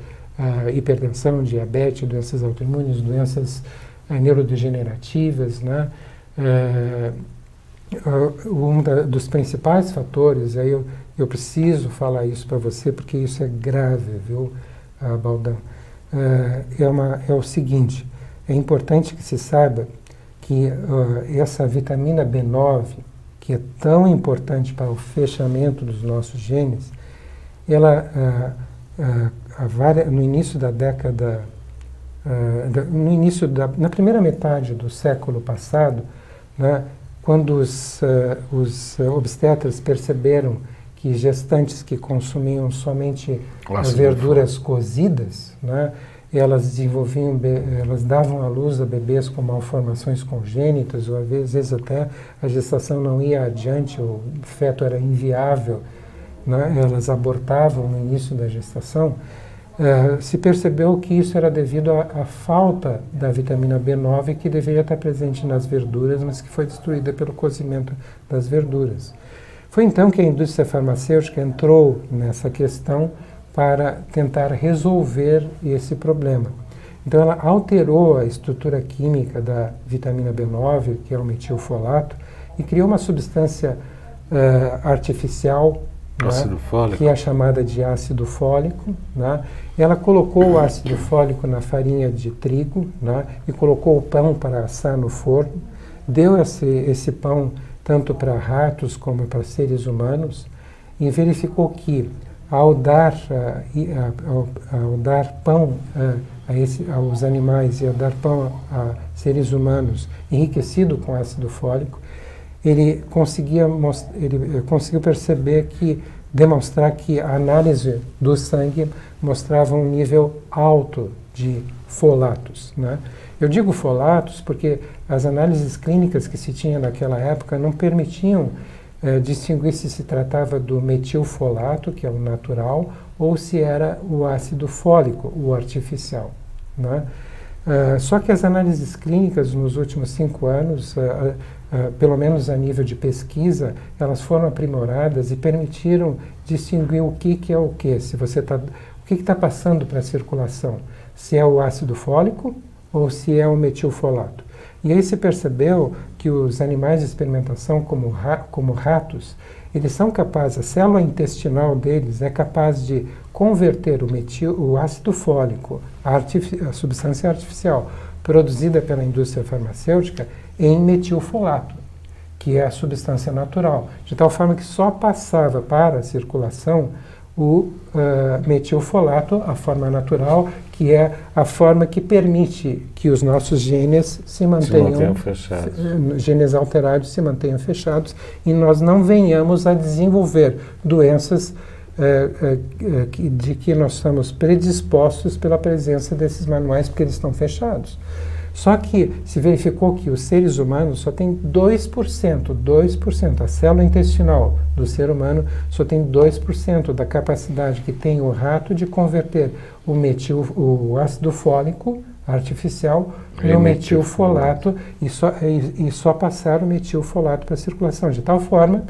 hipertensão, diabetes, doenças autoimunes, doenças neurodegenerativas, né? Dos principais fatores, aí eu preciso falar isso para você porque isso é grave, viu, Baldão? É o seguinte, é importante que se saiba que essa vitamina B9, que é tão importante para o fechamento dos nossos genes, ela, no início da década, na primeira metade do século passado, né, quando os obstetras perceberam que gestantes que consumiam somente verduras cozidas, né, elas davam à luz a bebês com malformações congênitas, ou às vezes até a gestação não ia adiante, o feto era inviável, né, elas abortavam no início da gestação. Se percebeu que isso era devido à falta da vitamina B9 que deveria estar presente nas verduras, mas que foi destruída pelo cozimento das verduras. Foi então que a indústria farmacêutica entrou nessa questão para tentar resolver esse problema. Então ela alterou a estrutura química da vitamina B9, que é o metilfolato, e criou uma substância artificial, ácido fólico, que é chamada de ácido fólico, né? Ela colocou o ácido fólico na farinha de trigo, né? E colocou o pão para assar no forno, deu esse pão tanto para ratos como para seres humanos e verificou que ao dar pão aos animais e ao dar pão a seres humanos enriquecido com ácido fólico, ele conseguiu demonstrar que a análise do sangue mostrava um nível alto de folatos, né? Eu digo folatos porque as análises clínicas que se tinha naquela época não permitiam distinguir se tratava do metilfolato, que é o natural, ou se era o ácido fólico, o artificial, né? Só que as análises clínicas nos últimos 5 anos, pelo menos a nível de pesquisa, elas foram aprimoradas e permitiram distinguir o que é o que. O que está passando para a circulação? Se é o ácido fólico ou se é o metilfolato. E aí se percebeu que os animais de experimentação, como ratos, eles são capazes, a célula intestinal deles é capaz de converter o ácido fólico, a substância artificial produzida pela indústria farmacêutica, em metilfolato, que é a substância natural, de tal forma que só passava para a circulação o metilfolato, a forma natural, que é a forma que permite que os nossos genes se mantenham fechados. Genes alterados se mantenham fechados e nós não venhamos a desenvolver doenças de que nós estamos predispostos pela presença desses manuais, porque eles estão fechados. Só que se verificou que os seres humanos só têm 2%, a célula intestinal do ser humano só tem 2% da capacidade que tem o rato de converter o ácido fólico artificial no metilfolato e só passar o metilfolato para a circulação, de tal forma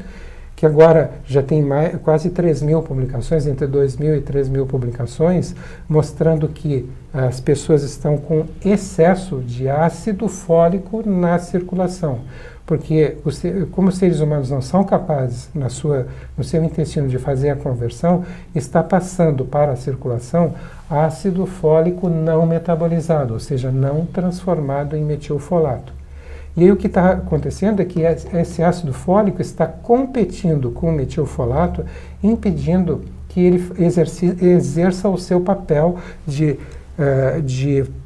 que agora já tem quase 3.000 publicações, entre 2.000 e 3.000 publicações, mostrando que as pessoas estão com excesso de ácido fólico na circulação. Porque, como os seres humanos não são capazes, no seu intestino, de fazer a conversão, está passando para a circulação ácido fólico não metabolizado, ou seja, não transformado em metilfolato. E aí o que está acontecendo é que esse ácido fólico está competindo com o metilfolato, impedindo que ele exerça o seu papel de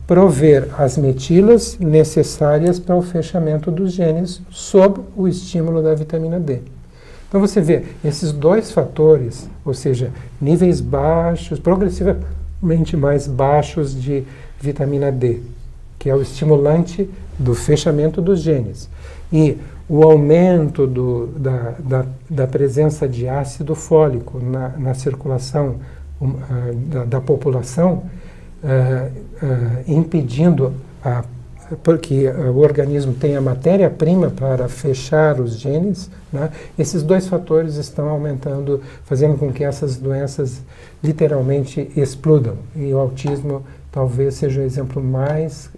prover as metilas necessárias para o fechamento dos genes sob o estímulo da vitamina D. Então você vê esses dois fatores, ou seja, níveis baixos, progressivamente mais baixos de vitamina D, que é o estimulante do fechamento dos genes, e o aumento da presença de ácido fólico na circulação da população, impedindo porque o organismo tem a matéria-prima para fechar os genes, né? Esses dois fatores estão aumentando, fazendo com que essas doenças literalmente explodam. E o autismo talvez seja o exemplo mais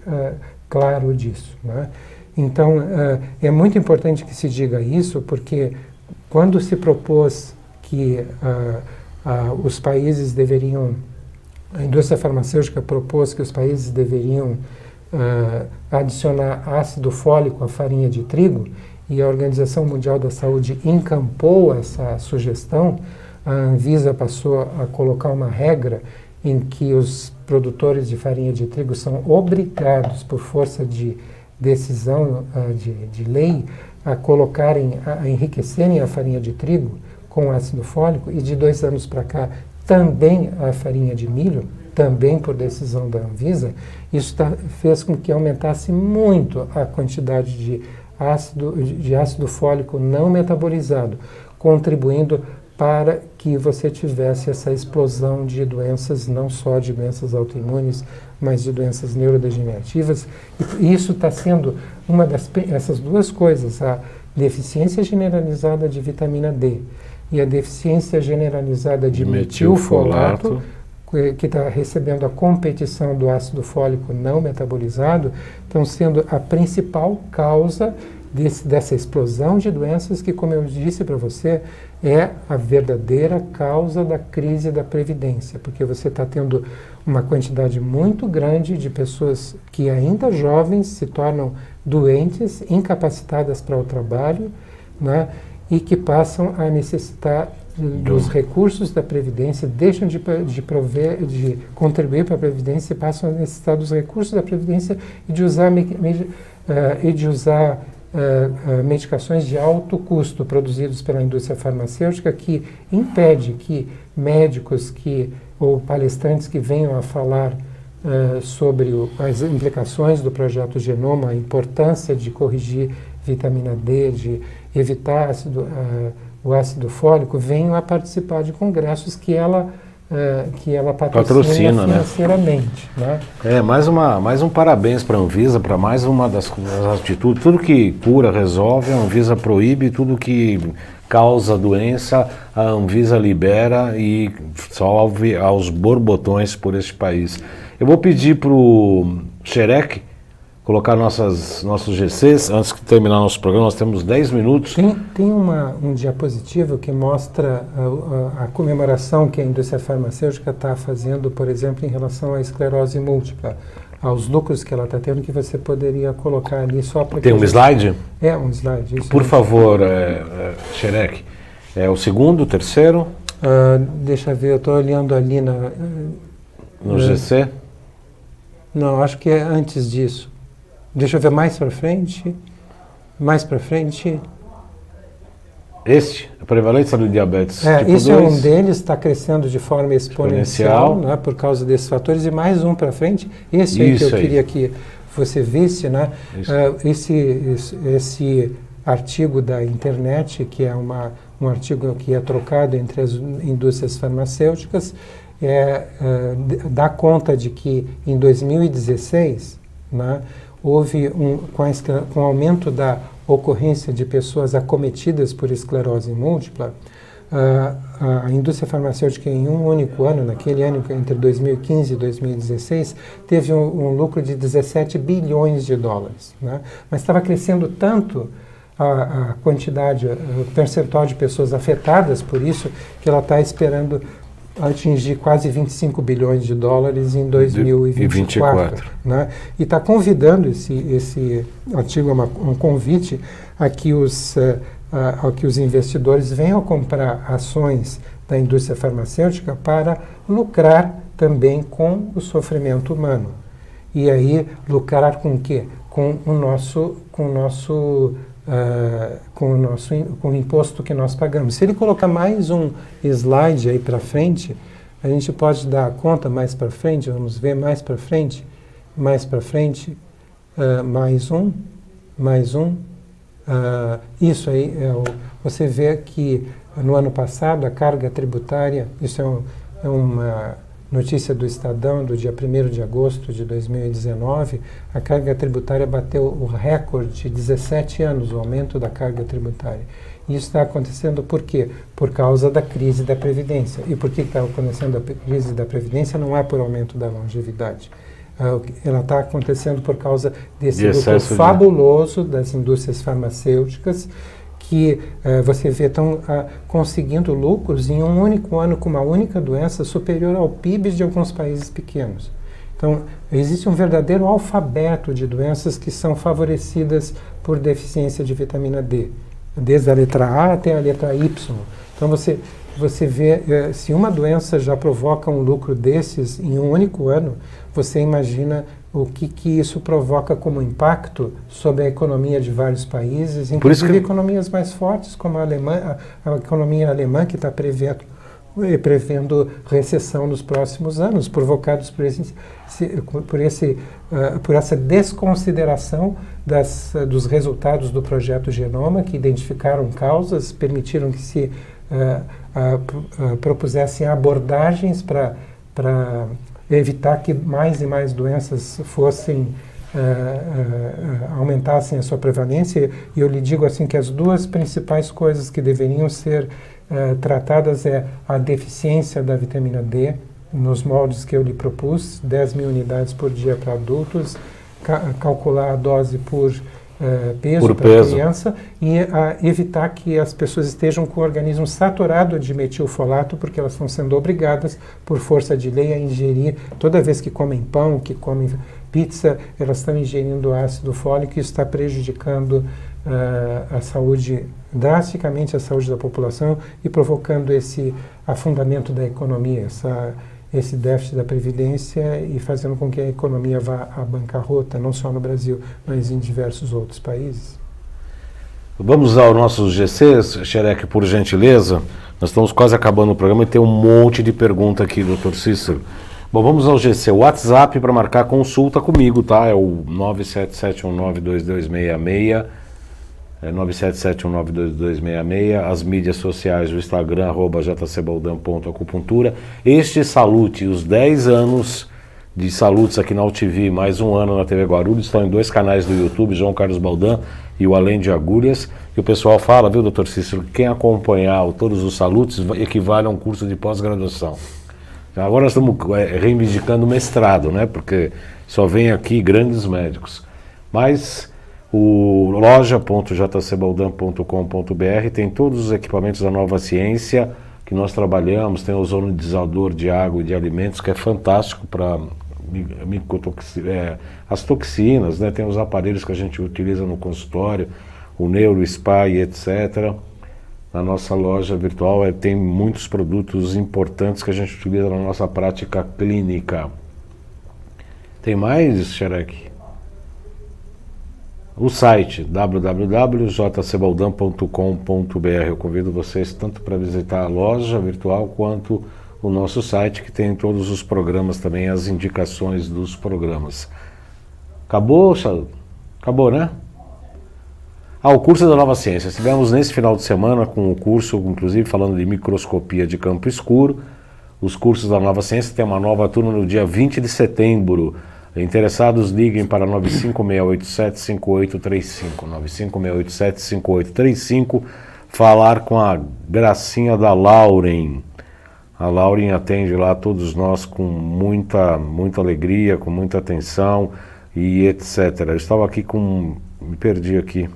claro disso, né? Então, é muito importante que se diga isso, porque quando se propôs que os países deveriam, a indústria farmacêutica propôs que os países deveriam adicionar ácido fólico à farinha de trigo, e a Organização Mundial da Saúde encampou essa sugestão, a Anvisa passou a colocar uma regra em que os produtores de farinha de trigo são obrigados, por força de decisão de lei, a enriquecerem a farinha de trigo com ácido fólico, e de 2 anos para cá também a farinha de milho, também por decisão da Anvisa. Isso fez com que aumentasse muito a quantidade de ácido fólico não metabolizado, contribuindo para que você tivesse essa explosão de doenças, não só de doenças autoimunes, mas de doenças neurodegenerativas. E isso está sendo essas duas coisas, a deficiência generalizada de vitamina D e a deficiência generalizada de metilfolato, que está recebendo a competição do ácido fólico não metabolizado, estão sendo a principal causa dessa explosão de doenças que, como eu disse para você, é a verdadeira causa da crise da Previdência, porque você está tendo uma quantidade muito grande de pessoas que ainda jovens se tornam doentes, incapacitadas para o trabalho, né, e que passam a necessitar dos recursos da Previdência, deixam de contribuir para a Previdência e passam a necessitar dos recursos da Previdência e de usar medicações de alto custo produzidos pela indústria farmacêutica, que impede que médicos ou palestrantes que venham a falar sobre as implicações do projeto Genoma, a importância de corrigir vitamina D, de evitar o ácido fólico, venham a participar de congressos que ela patrocina financeiramente. Né? Mais um parabéns para a Anvisa, para mais uma das atitudes. Tudo que cura, resolve, a Anvisa proíbe, tudo que causa doença, a Anvisa libera e solve aos borbotões por este país. Eu vou pedir para o Xerec colocar nossos GCs, antes de terminar nosso programa. Nós temos 10 minutos. Tem um diapositivo que mostra a comemoração que a indústria farmacêutica está fazendo, por exemplo, em relação à esclerose múltipla, aos lucros que ela está tendo, que você poderia colocar ali só para... Tem um slide? É, um slide. Isso. Por favor, Xerec. É o segundo, o terceiro? Deixa eu ver, eu estou olhando ali no GC? Não, acho que é antes disso. Deixa eu ver mais para frente. Mais para frente. A prevalência do diabetes tipo isso 2. É um deles, está crescendo de forma exponencial. Né, por causa desses fatores. E mais um para frente. Esse aí que eu queria que você visse, né? Esse artigo da internet, que é um artigo que é trocado entre as indústrias farmacêuticas, dá conta de que em 2016, né, houve com o aumento da ocorrência de pessoas acometidas por esclerose múltipla, a indústria farmacêutica em um único ano, naquele ano entre 2015 e 2016, teve um lucro de 17 bilhões de dólares. Né? Mas estava crescendo tanto a quantidade, o percentual de pessoas afetadas por isso, que ela está esperando atingir quase 25 bilhões de dólares em 2024. Né? E está convidando, esse artigo é um convite a que os investidores venham comprar ações da indústria farmacêutica para lucrar também com o sofrimento humano. E aí lucrar com o quê? Com o imposto que nós pagamos. Se ele colocar mais um slide aí para frente, a gente pode dar conta mais para frente, vamos ver mais para frente, mais um. Isso aí, você vê que no ano passado a carga tributária, isso é uma notícia do Estadão do dia 1º de agosto de 2019, a carga tributária bateu o recorde de 17 anos, o aumento da carga tributária. Isso está acontecendo por quê? Por causa da crise da Previdência. E por que está acontecendo a crise da Previdência? Não é por aumento da longevidade. Ela está acontecendo por causa desse lucro fabuloso das indústrias farmacêuticas, que você vê estão conseguindo lucros em um único ano com uma única doença superior ao PIB de alguns países pequenos. Então, existe um verdadeiro alfabeto de doenças que são favorecidas por deficiência de vitamina D, desde a letra A até a letra Y. Então, você vê, se uma doença já provoca um lucro desses em um único ano, você imagina o que isso provoca como impacto sobre a economia de vários países, inclusive economias mais fortes, como a economia alemã, que está prevendo recessão nos próximos anos, provocados por essa desconsideração dos resultados do projeto Genoma, que identificaram causas, permitiram que se propusessem abordagens para evitar que mais e mais doenças aumentassem a sua prevalência. E eu lhe digo assim que as duas principais coisas que deveriam ser tratadas é a deficiência da vitamina D, nos moldes que eu lhe propus, 10.000 unidades por dia para adultos, calcular a dose por peso para criança e evitar que as pessoas estejam com o organismo saturado de metilfolato, porque elas estão sendo obrigadas, por força de lei, a ingerir, toda vez que comem pão, que comem pizza, elas estão ingerindo ácido fólico e isso está prejudicando a saúde, drasticamente a saúde da população e provocando esse afundamento da economia, esse déficit da Previdência e fazendo com que a economia vá à bancarrota, não só no Brasil, mas em diversos outros países. Vamos ao nosso GC, Xerec, por gentileza. Nós estamos quase acabando o programa e tem um monte de pergunta aqui, doutor Cícero. Bom, vamos ao GC. O WhatsApp para marcar consulta comigo, tá? É o 977192266. 977192266, as mídias sociais, o Instagram, @jcbaldan.acupuntura. Este Salute, os 10 anos de Salutes aqui na UTV, mais um ano na TV Guarulhos, estão em 2 canais do YouTube, João Carlos Baldan e o Além de Agulhas. E o pessoal fala, viu, doutor Cícero, que quem acompanhar todos os Salutes equivale a um curso de pós-graduação. Agora nós estamos reivindicando o mestrado, né, porque só vem aqui grandes médicos. Mas o loja.jcbaldan.com.br tem todos os equipamentos da Nova Ciência que nós trabalhamos, tem o ozonizador de água e de alimentos, que é fantástico para as toxinas, né? Tem os aparelhos que a gente utiliza no consultório, o Neuro Spa e etc. Na nossa loja virtual tem muitos produtos importantes que a gente utiliza na nossa prática clínica. Tem mais, Xerec? O site www.jcbaldan.com.br. Eu convido vocês tanto para visitar a loja virtual quanto o nosso site, que tem todos os programas também, as indicações dos programas. Acabou, Acabou, né? O curso da Nova Ciência. Estivemos nesse final de semana com o curso, inclusive falando de microscopia de campo escuro. Os cursos da Nova Ciência tem uma nova turma no dia 20 de setembro. Interessados, liguem para 956875835, 956875835, falar com a gracinha da Lauren. A Lauren atende lá todos nós com muita alegria, com muita atenção e etc. Eu estava aqui me perdi aqui.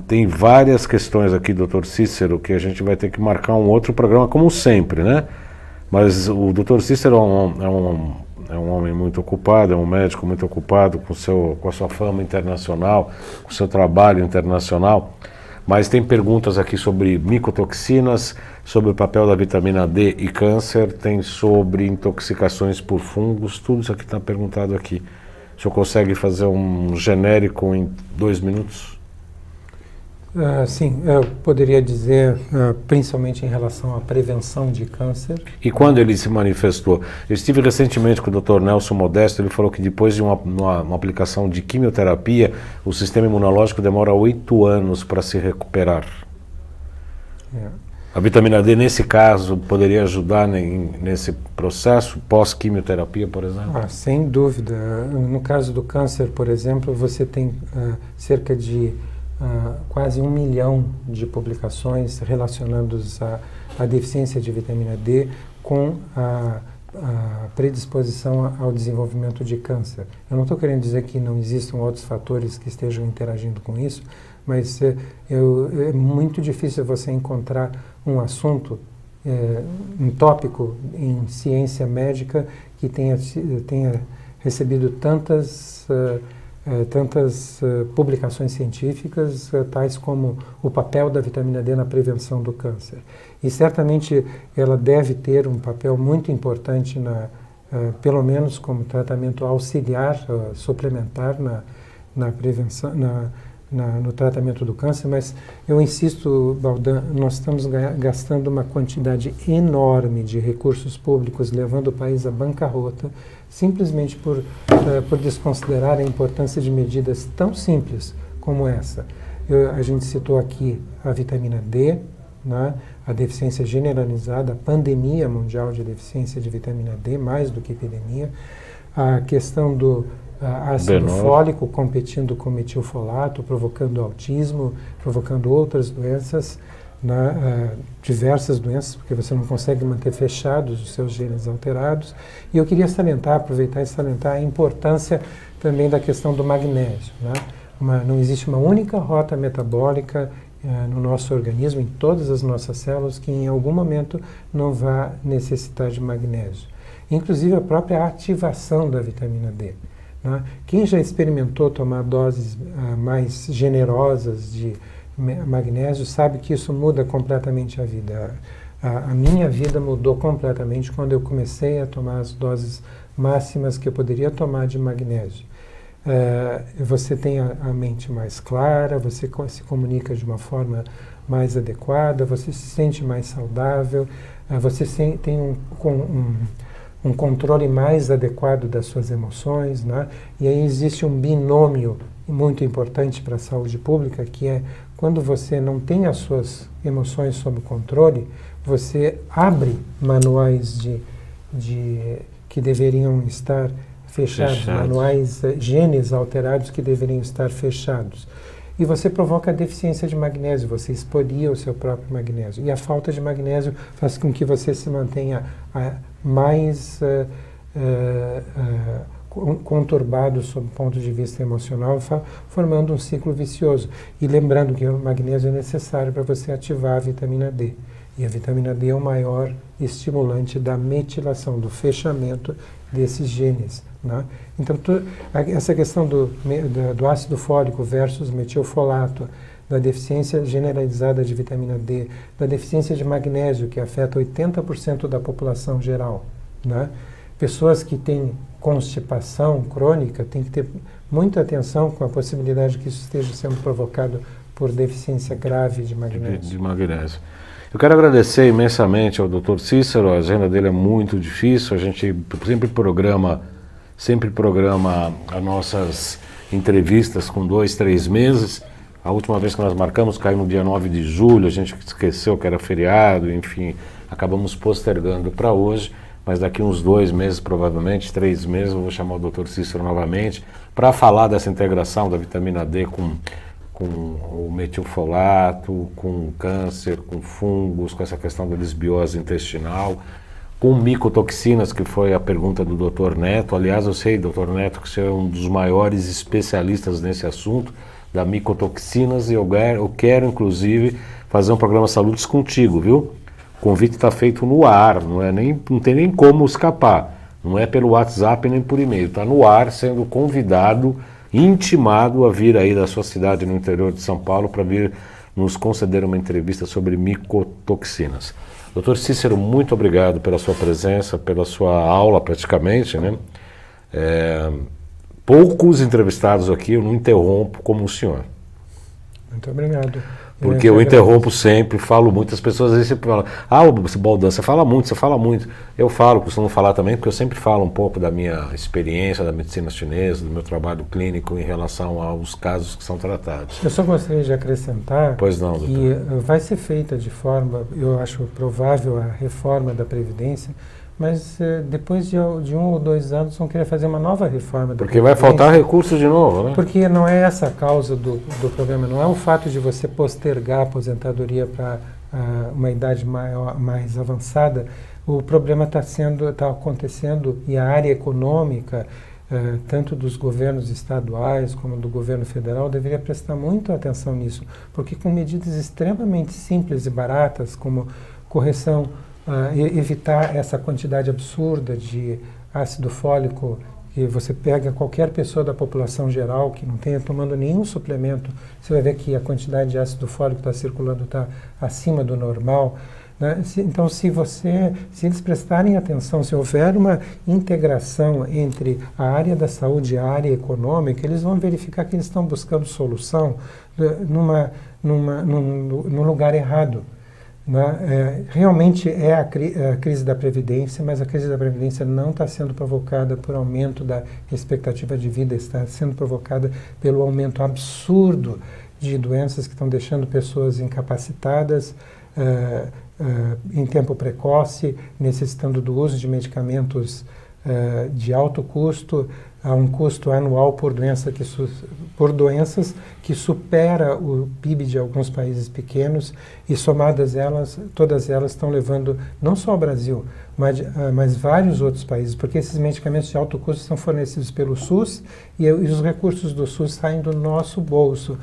Tem várias questões aqui, doutor Cícero, que a gente vai ter que marcar um outro programa, como sempre, né? Mas o doutor Cícero é um homem muito ocupado, é um médico muito ocupado com a sua fama internacional, com o seu trabalho internacional. Mas tem perguntas aqui sobre micotoxinas, sobre o papel da vitamina D e câncer, tem sobre intoxicações por fungos, tudo isso aqui está perguntado aqui. O senhor consegue fazer um genérico em 2 minutos? Sim, eu poderia dizer, principalmente em relação à prevenção de câncer. E quando ele se manifestou? Eu estive recentemente com o Dr. Nelson Modesto, ele falou que depois de uma aplicação de quimioterapia, o sistema imunológico demora 8 anos para se recuperar. A vitamina D, nesse caso, poderia ajudar nesse processo pós-quimioterapia, por exemplo? Sem dúvida. No caso do câncer, por exemplo, você tem cerca de quase 1 milhão de publicações relacionando a deficiência de vitamina D com a predisposição ao desenvolvimento de câncer. Eu não estou querendo dizer que não existam outros fatores que estejam interagindo com isso, mas é muito difícil você encontrar um assunto, um tópico em ciência médica que tenha recebido tantas publicações científicas, tais como o papel da vitamina D na prevenção do câncer. E certamente ela deve ter um papel muito importante, pelo menos como tratamento auxiliar, suplementar na prevenção, no tratamento do câncer, mas eu insisto, Baldan, nós estamos gastando uma quantidade enorme de recursos públicos, levando o país à bancarrota, simplesmente por desconsiderar a importância de medidas tão simples como essa. A gente citou aqui a vitamina D, né, a deficiência generalizada, a pandemia mundial de deficiência de vitamina D, mais do que epidemia, a questão do ácido fólico competindo com metilfolato, provocando autismo, provocando outras doenças, diversas doenças, porque você não consegue manter fechados os seus genes alterados. E eu queria aproveitar e salientar a importância também da questão do magnésio. Não existe uma única rota metabólica no nosso organismo, em todas as nossas células, que em algum momento não vá necessitar de magnésio. Inclusive a própria ativação da vitamina D. Quem já experimentou tomar doses mais generosas de magnésio sabe que isso muda completamente a vida. A minha vida mudou completamente quando eu comecei a tomar as doses máximas que eu poderia tomar de magnésio. Você tem a mente mais clara, você se comunica de uma forma mais adequada, você se sente mais saudável, você tem um controle mais adequado das suas emoções, E aí existe um binômio muito importante para a saúde pública, que é quando você não tem as suas emoções sob controle, você abre manuais que deveriam estar fechados, manuais, genes alterados que deveriam estar fechados. E você provoca a deficiência de magnésio, você expolia o seu próprio magnésio. E a falta de magnésio faz com que você se mantenha mais conturbado sob o ponto de vista emocional, formando um ciclo vicioso. E lembrando que o magnésio é necessário para você ativar a vitamina D. E a vitamina D é o maior estimulante da metilação, do fechamento desses genes. Então, essa questão do ácido fólico versus metilfolato, da deficiência generalizada de vitamina D, da deficiência de magnésio, que afeta 80% da população geral. Pessoas que têm constipação crônica têm que ter muita atenção com a possibilidade que isso esteja sendo provocado por deficiência grave de magnésio. Eu quero agradecer imensamente ao Dr. Cícero, a agenda dele é muito difícil, a gente sempre programa as nossas entrevistas com 2, 3 meses. A última vez que nós marcamos caiu no dia 9 de julho, a gente esqueceu que era feriado, enfim, acabamos postergando para hoje, mas daqui uns 2 meses, provavelmente, 3 meses, eu vou chamar o Dr. Cícero novamente para falar dessa integração da vitamina D com o metilfolato, com o câncer, com fungos, com essa questão da desbiose intestinal, com micotoxinas, que foi a pergunta do Dr. Neto. Aliás, eu sei, Dr. Neto, que você é um dos maiores especialistas nesse assunto, da micotoxinas, e eu quero, inclusive, fazer um programa Saludes contigo, viu? O convite está feito no ar, não tem nem como escapar. Não é pelo WhatsApp nem por e-mail, está no ar, sendo convidado, intimado a vir aí da sua cidade no interior de São Paulo para vir nos conceder uma entrevista sobre micotoxinas. Doutor Cícero, muito obrigado pela sua presença, pela sua aula praticamente, né? Poucos entrevistados aqui eu não interrompo como o senhor. Muito obrigado. Porque eu interrompo sempre, falo muito, as pessoas às vezes sempre falam, Baldan, você fala muito. Eu falo, costumo falar também, porque eu sempre falo um pouco da minha experiência da medicina chinesa, do meu trabalho clínico em relação aos casos que são tratados. Eu só gostaria de acrescentar Pois não, que doutor. vai ser feita de forma, eu acho provável, a reforma da Previdência, mas depois de 1 ou 2 anos vão querer fazer uma nova reforma da Porque vai Previdência. faltar recursos de novo, né? Porque não é essa a causa do problema, não é o fato de você postergar a aposentadoria para uma idade mais avançada. O problema está acontecendo e a área econômica, tanto dos governos estaduais como do governo federal, deveria prestar muito atenção nisso, porque com medidas extremamente simples e baratas, como correção, evitar essa quantidade absurda de ácido fólico, que você pega qualquer pessoa da população geral que não tenha tomando nenhum suplemento, você vai ver que a quantidade de ácido fólico que está circulando está acima do normal, né? Então, se eles prestarem atenção, se houver uma integração entre a área da saúde e a área econômica, eles vão verificar que eles estão buscando solução num lugar errado. Realmente é a crise da Previdência, mas a crise da Previdência não está sendo provocada por aumento da expectativa de vida, está sendo provocada pelo aumento absurdo de doenças que estão deixando pessoas incapacitadas em tempo precoce, necessitando do uso de medicamentos de alto custo, a um custo anual por doenças que supera o PIB de alguns países pequenos, e somadas todas elas estão levando não só o Brasil, mas vários outros países, porque esses medicamentos de alto custo são fornecidos pelo SUS e os recursos do SUS saem do nosso bolso,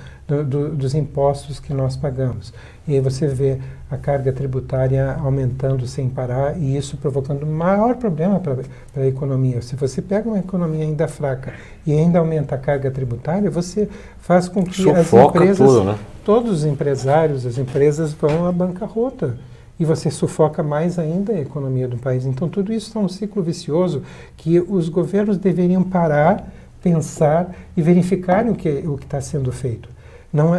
dos impostos que nós pagamos. E aí você vê a carga tributária aumentando sem parar, e isso provocando um maior problema para a economia. Se você pega uma economia ainda fraca e ainda aumenta a carga tributária, você faz com que as empresas, tudo, né? todos os empresários, as empresas vão à bancarrota. E você sufoca mais ainda a economia do país. Então, tudo isso está um ciclo vicioso que os governos deveriam parar, pensar e verificar o que está sendo feito. Não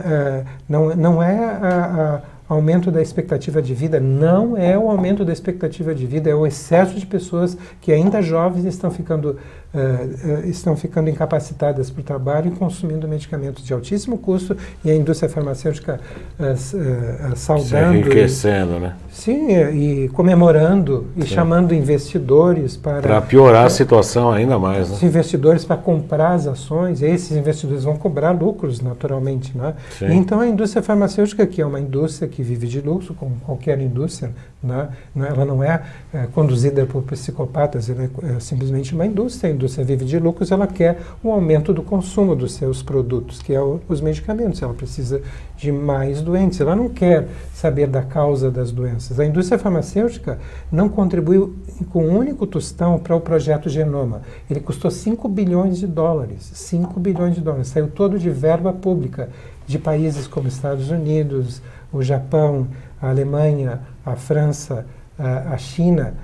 é aumento da expectativa de vida, não é o aumento da expectativa de vida, é o excesso de pessoas que ainda jovens estão ficando incapacitadas para o trabalho e consumindo medicamentos de altíssimo custo, e a indústria farmacêutica saudando. Se enriquecendo, né? Sim, e comemorando e chamando investidores para piorar a situação ainda mais, né? Os investidores para comprar as ações, e esses investidores vão cobrar lucros naturalmente, né? E então a indústria farmacêutica, que é uma indústria que vive de lucro, como qualquer indústria, né? Ela não é conduzida por psicopatas, ela é simplesmente uma indústria. A indústria vive de lucros, ela quer o aumento do consumo dos seus produtos, que é os medicamentos. Ela precisa de mais doentes, ela não quer saber da causa das doenças. A indústria farmacêutica não contribuiu com um único tostão para o projeto Genoma. Ele custou 5 bilhões de dólares. 5 bilhões de dólares. Saiu todo de verba pública de países como Estados Unidos, o Japão, a Alemanha, a França, a China.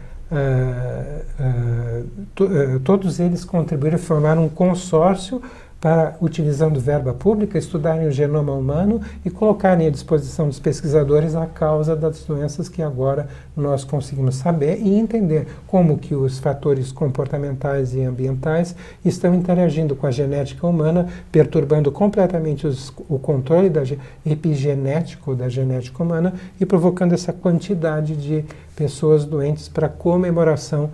Todos eles contribuíram e formaram um consórcio para, utilizando verba pública, estudarem o genoma humano e colocarem à disposição dos pesquisadores a causa das doenças que agora nós conseguimos saber e entender como que os fatores comportamentais e ambientais estão interagindo com a genética humana, perturbando completamente o controle epigenético da genética humana e provocando essa quantidade de pessoas doentes para comemoração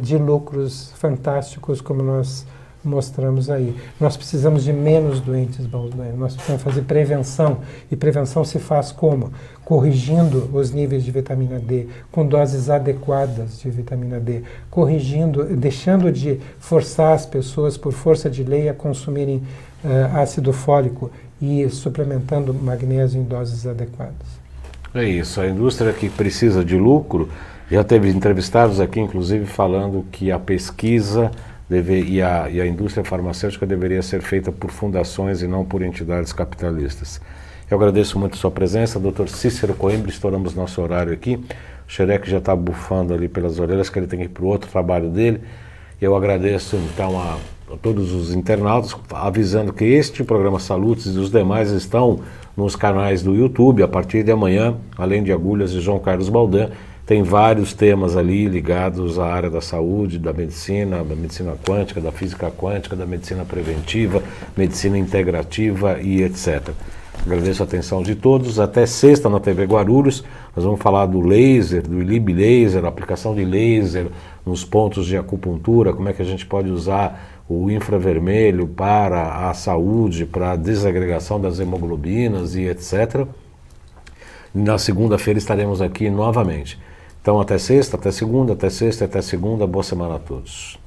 de lucros fantásticos como nós mostramos aí. Nós precisamos de menos doentes, nós precisamos fazer prevenção, e prevenção se faz como? Corrigindo os níveis de vitamina D, com doses adequadas de vitamina D, deixando de forçar as pessoas, por força de lei, a consumirem ácido fólico e suplementando magnésio em doses adequadas. É isso, a indústria que precisa de lucro, já teve entrevistados aqui, inclusive, falando que a pesquisa e a indústria farmacêutica deveria ser feita por fundações e não por entidades capitalistas. Eu agradeço muito a sua presença, Dr. Cícero Coimbra, estouramos nosso horário aqui. O Xerec já está bufando ali pelas orelhas, que ele tem que ir para o outro trabalho dele. Eu agradeço então a todos os internautas, avisando que este programa Salutes e os demais estão nos canais do YouTube a partir de amanhã, além de Agulhas e João Carlos Baldan. Tem vários temas ali ligados à área da saúde, da medicina quântica, da física quântica, da medicina preventiva, medicina integrativa e etc. Agradeço a atenção de todos. Até sexta na TV Guarulhos, nós vamos falar do laser, do ILIB laser, a aplicação de laser nos pontos de acupuntura, como é que a gente pode usar o infravermelho para a saúde, para a desagregação das hemoglobinas e etc. Na segunda-feira estaremos aqui novamente. Então até sexta, até segunda, até sexta, até segunda. Boa semana a todos.